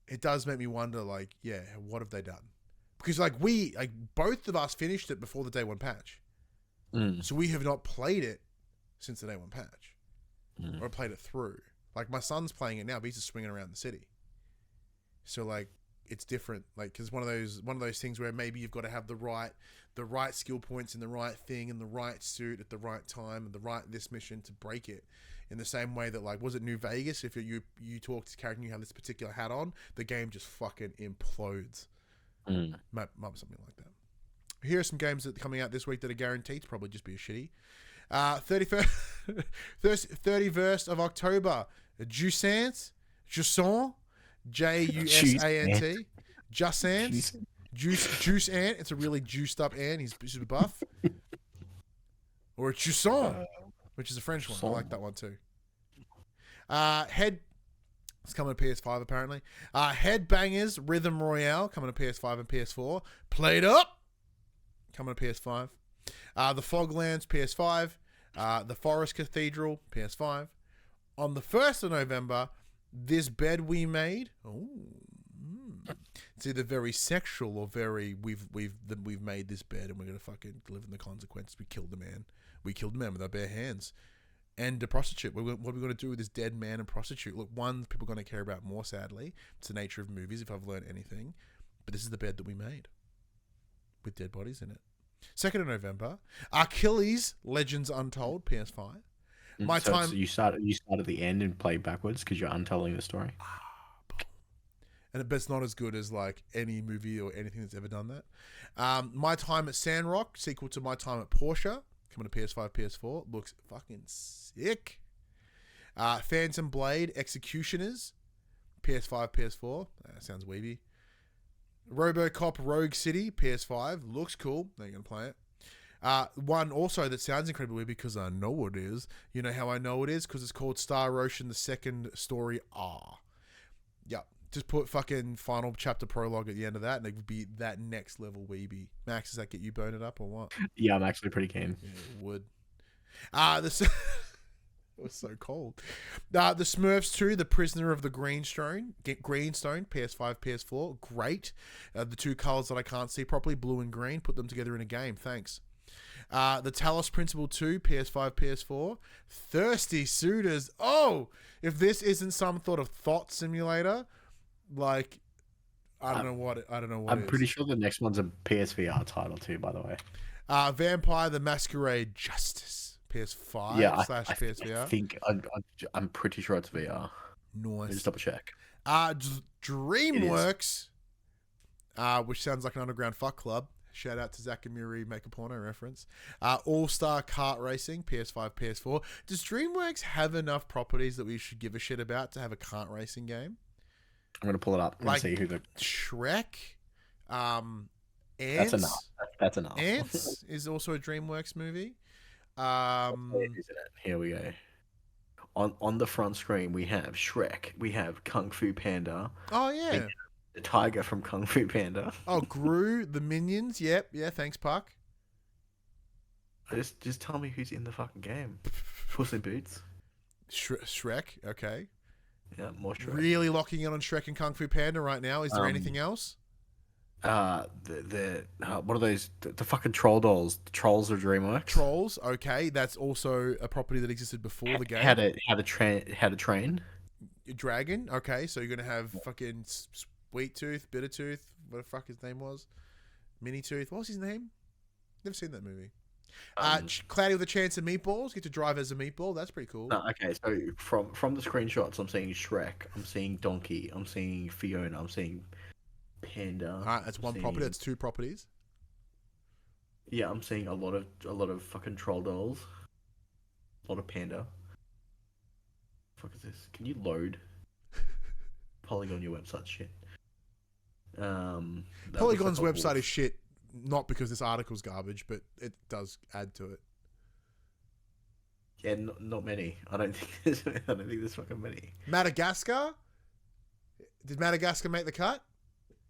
B: It does make me wonder, like, yeah, what have they done? Because like both of us finished it before the day one patch, so we have not played it since the day one patch, or played it through. Like, my son's playing it now, but he's just swinging around the city. So like, it's different, like, because one of those things where maybe you've got to have the right skill points in the right thing and the right suit at the right time and the right this mission to break it. In the same way that, like, was it New Vegas? If you talk to character and you have this particular hat on, the game just fucking implodes. Might be something like that. Here are some games that are coming out this week that are guaranteed to probably just be a shitty. 31st of October, Jusant, Jusant, Jusant, Jusant, Juice Ant. It's a really juiced up ant. He's buff. Or a Jusant, which is a French one. I like that one too. It's coming to PS5 apparently. Headbangers Rhythm Royale coming to PS5 and PS4. Played Up coming to PS5. The Foglands PS5. The Forest Cathedral PS5. On the 1st of November, This Bed We Made. It's either very sexual or very we've made this bed and we're gonna fucking live in the consequences. We killed the man. We killed the man with our bare hands. And a prostitute. What are we going to do with this dead man and prostitute? Look, one, people are going to care about more, sadly. It's the nature of movies, if I've learned anything. But this is the bed that we made. With dead bodies in it. 2nd of November. Achilles, Legends Untold, PS5.
C: So you start at the end and play backwards because you're untelling the story.
B: And it's not as good as, like, any movie or anything that's ever done that. My Time at Sandrock, sequel to My Time at Porsche. Coming to PS5, PS4. Looks fucking sick. Phantom Blade, Executioners. PS5, PS4. Sounds weeby. RoboCop Rogue City, PS5. Looks cool. Now you're going to play it. One also that sounds incredibly weird because I know it is. You know how I know it is? Because it's called Star Ocean, the second story R. Yep. Just put fucking final chapter prologue at the end of that, and it would be that next level weeby. Max, does that get you boned up or what?
C: Yeah, I'm actually pretty keen.
B: Yeah, it would. It was so cold. The Smurfs 2, The Prisoner of the Greenstone, PS5, PS4, great. The two colors that I can't see properly, blue and green, put them together in a game. Thanks. The Talos Principle 2, PS5, PS4. Thirsty Suitors. Oh, if this isn't some sort of thought simulator. Like, I don't know what
C: I'm pretty sure the next one's a PSVR title too, by the way.
B: Vampire the Masquerade Justice, PS5
C: Yeah,
B: slash
C: I
B: PSVR.
C: think I'm pretty sure it's VR. Let me
B: Nice.
C: just double check.
B: DreamWorks, which sounds like an underground fuck club. Shout out to Zach and Muri, make a porno reference. All-Star Kart Racing, PS5, PS4. Does DreamWorks have enough properties that we should give a shit about to have a kart racing game?
C: I'm gonna pull it up and
B: Like
C: see who the
B: Shrek, Ants.
C: That's enough. That's enough.
B: Ants is also a DreamWorks movie.
C: Here we go. On the front screen, we have Shrek. We have Kung Fu Panda.
B: Oh yeah.
C: The tiger from Kung Fu Panda.
B: Oh, Gru, the Minions. Yep. Yeah. Thanks, Puck.
C: Just tell me who's in the fucking game. Puss in Boots.
B: Shrek. Okay.
C: Yeah, more Shrek.
B: Really locking in on Shrek and Kung Fu Panda right now. Is there anything else?
C: What are those? The fucking troll dolls. The Trolls are DreamWorks.
B: Trolls. Okay, that's also a property that existed before the game.
C: How to train.
B: Dragon. Okay, so you're gonna have fucking Sweet Tooth, Bitter Tooth, what the fuck his name was, Mini Tooth. What was his name? Never seen that movie. Cloudy with a Chance of Meatballs. Get to drive as a meatball. That's pretty cool.
C: Okay, so from the screenshots, I'm seeing Shrek. I'm seeing Donkey. I'm seeing Fiona. I'm seeing Panda.
B: Alright, that's one property. That's two properties.
C: Yeah, I'm seeing a lot of fucking troll dolls. A lot of Panda. What the fuck is this? Can you load Polygon your website shit?
B: Polygon's website is shit, not because this article's garbage, but it does add to it.
C: Yeah, not many. I don't think there's fucking many.
B: Madagascar? Did Madagascar make the cut?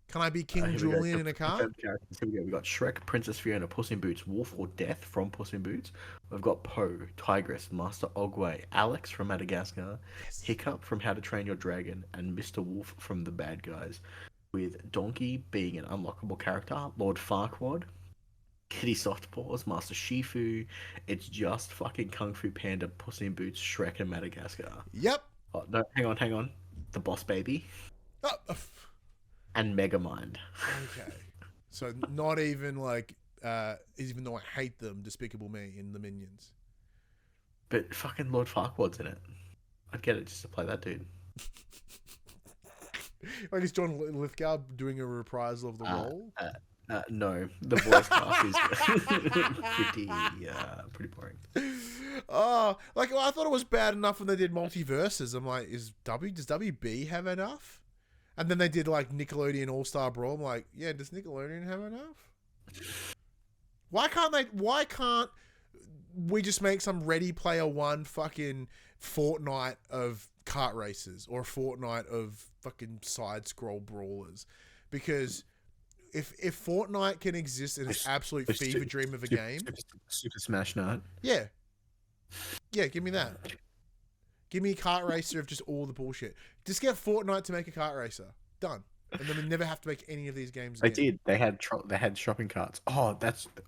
B: Can I be King Julian in a car?
C: Here we go. We got Shrek, Princess Fiona, Puss in Boots, Wolf or Death from Puss in Boots. We've got Poe, Tigress, Master Ogway, Alex from Madagascar, Hiccup from How to Train Your Dragon, and Mr. Wolf from The Bad Guys. With Donkey being an unlockable character, Lord Farquaad, Kitty Softpaws, Master Shifu. It's just fucking Kung Fu Panda, Puss in Boots, Shrek, and Madagascar.
B: Yep.
C: Oh, no, hang on. The Boss Baby. And Megamind.
B: Okay. So not even like, even though I hate them, Despicable Me in the Minions.
C: But fucking Lord Farquaad's in it. I'd get it just to play that dude.
B: Like, is John Lithgow doing a reprisal of the role?
C: No. The voice cast is pretty boring.
B: Oh, like, well, I thought it was bad enough when they did multiverses. I'm like, does WB have enough? And then they did like Nickelodeon All-Star Brawl. I'm like, yeah, does Nickelodeon have enough? Why can't we just make some Ready Player One fucking Fortnite of kart races or a Fortnite of fucking side scroll brawlers? Because if Fortnite can exist in an absolute fever dream of a game,
C: Super Smash Night.
B: Yeah, give me that. Give me a kart racer of just all the bullshit. Just get Fortnite to make a kart racer. Done. And then we never have to make any of these games again.
C: They did. They had shopping carts. Oh,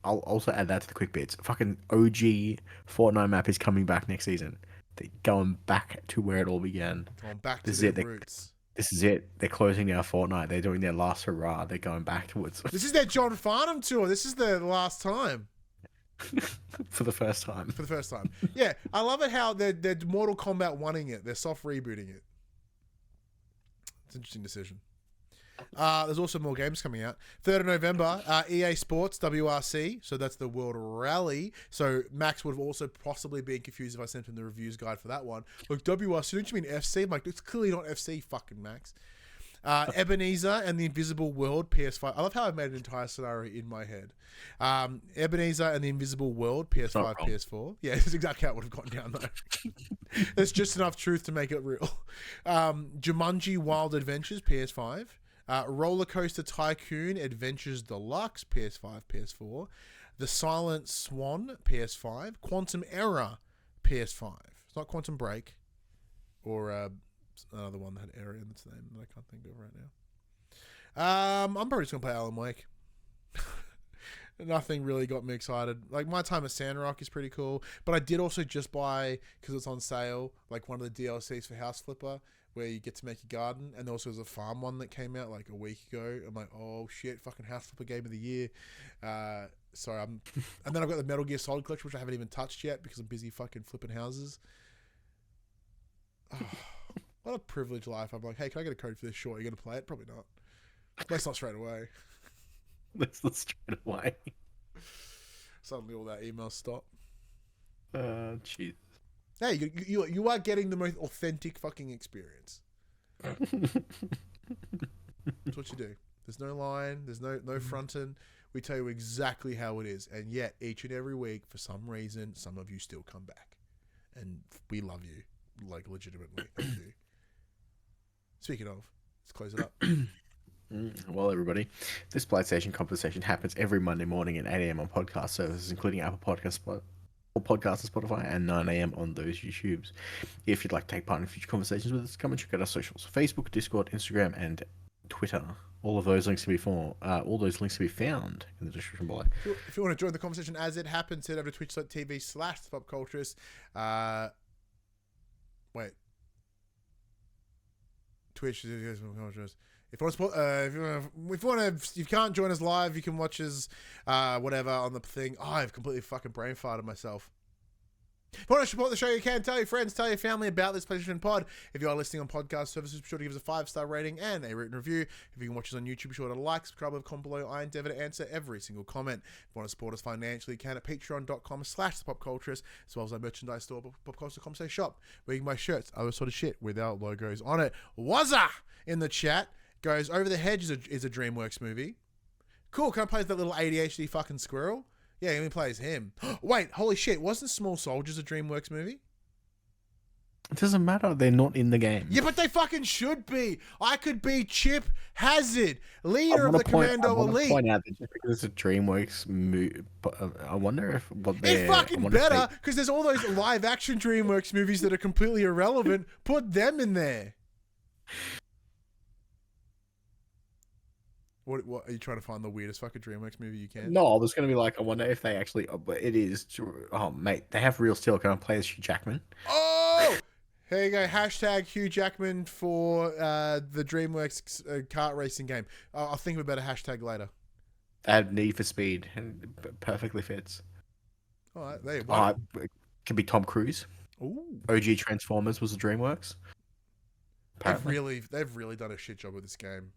C: I'll also add that to the quick bits. Fucking OG Fortnite map is coming back next season. They're going back to where it all began.
B: Going back to their roots.
C: This is it. They're closing down Fortnite. They're doing their last hurrah. They're going backwards.
B: This is their John Farnham tour. This is the last time.
C: For the first time. Yeah, I love it how they're Mortal Kombat 1-ing it. They're soft rebooting it. It's an interesting decision. There's also more games coming out. 3rd of November, EA Sports WRC. So that's the World Rally. So Max would have also possibly been confused if I sent him the reviews guide for that one. Like, WRC, don't you mean FC? I'm like, it's clearly not FC, fucking Max. Ebenezer and the Invisible World PS5. I love how I made an entire scenario in my head. Ebenezer and the Invisible World PS5, PS4. Yeah, that's exactly how it would have gone down though. There's just enough truth to make it real. Jumanji Wild Adventures PS5. Roller Coaster Tycoon Adventures Deluxe PS5, PS4. The Silent Swan PS5. Quantum Error PS5. It's not Quantum Break or another one that had error in its name that I can't think of right now. I'm probably just gonna play Alan Wake. Nothing really got me excited. Like, My Time at Sandrock is pretty cool, but I did also just buy, because it's on sale, like one of the DLCs for House Flipper, where you get to make a garden, and there also was a farm one that came out like a week ago. I'm like, oh shit, fucking House Flipper game of the year.
B: Sorry, and then I've got the Metal Gear Solid collection, which I haven't even touched yet because I'm busy fucking flipping houses. Oh, what a privileged life. I'm like, hey, can I get a code for this? Sure, you're gonna play it? Probably not. Let's not straight away.
C: Let's not straight away.
B: Suddenly all that email stop.
C: Jeez.
B: Hey, you are getting the most authentic fucking experience. That's what you do. There's no lying. There's no fronting. We tell you exactly how it is. And yet, each and every week, for some reason, some of you still come back. And we love you. Like, legitimately. We do. Speaking of, let's close it up.
C: Well, everybody, this PlayStation conversation happens every Monday morning at 8 a.m. on podcast services, including Apple Podcasts, Podcast and Spotify, and 9 a.m. on those YouTubes. If you'd like to take part in future conversations with us, come and check out our socials: Facebook, Discord, Instagram, and Twitter. All those links can be found in the description below.
B: If you want to join the conversation as it happens, head over to twitch.tv/PopCulturists. Twitch. If you you can't join us live, you can watch us, whatever, on the thing. Oh, I've completely fucking brain farted myself. If you want to support the show, you can. Tell your friends, tell your family about this PlayStation Pod. If you are listening on podcast services, be sure to give us a 5-star rating and a written review. If you can watch us on YouTube, be sure to like, subscribe, leave a comment below. I endeavor to answer every single comment. If you want to support us financially, you can at patreon.com/thepopculturists, as well as our merchandise store, popculturists.com/shop, where you can buy shirts, other sort of shit with our logos on it. Wazza! In the chat goes, Over the Hedge is a DreamWorks movie. Cool, can I play that little ADHD fucking squirrel? Yeah, he plays him. Wait, holy shit, wasn't Small Soldiers a DreamWorks movie?
C: It doesn't matter, they're not in the game.
B: Yeah, but they fucking should be. I could be Chip Hazard, leader of the Commando Elite.
C: I want to point out that just because it's a DreamWorks movie, I wonder if
B: it's fucking better, because there's all those live-action DreamWorks movies that are completely irrelevant. Put them in there. What are you trying to find the weirdest fucking DreamWorks movie you can?
C: No, I was going to be like, I wonder if they actually, but it is, oh mate, they have real steel. Can I play as Hugh Jackman?
B: Oh! Here you go, hashtag Hugh Jackman for the DreamWorks kart racing game. I'll think of a better hashtag later.
C: Add Need for Speed, and it perfectly fits.
B: All right, there you go.
C: It could be Tom Cruise.
B: Ooh.
C: OG Transformers was a DreamWorks.
B: Apparently. They've really done a shit job with this game.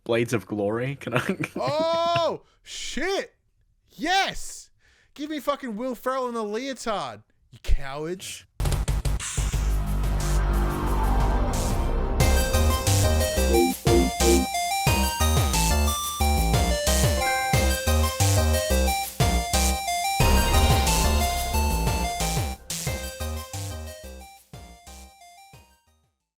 C: Blades of Glory. Can I?
B: Oh shit! Yes, give me fucking Will Ferrell in a leotard, you cowards.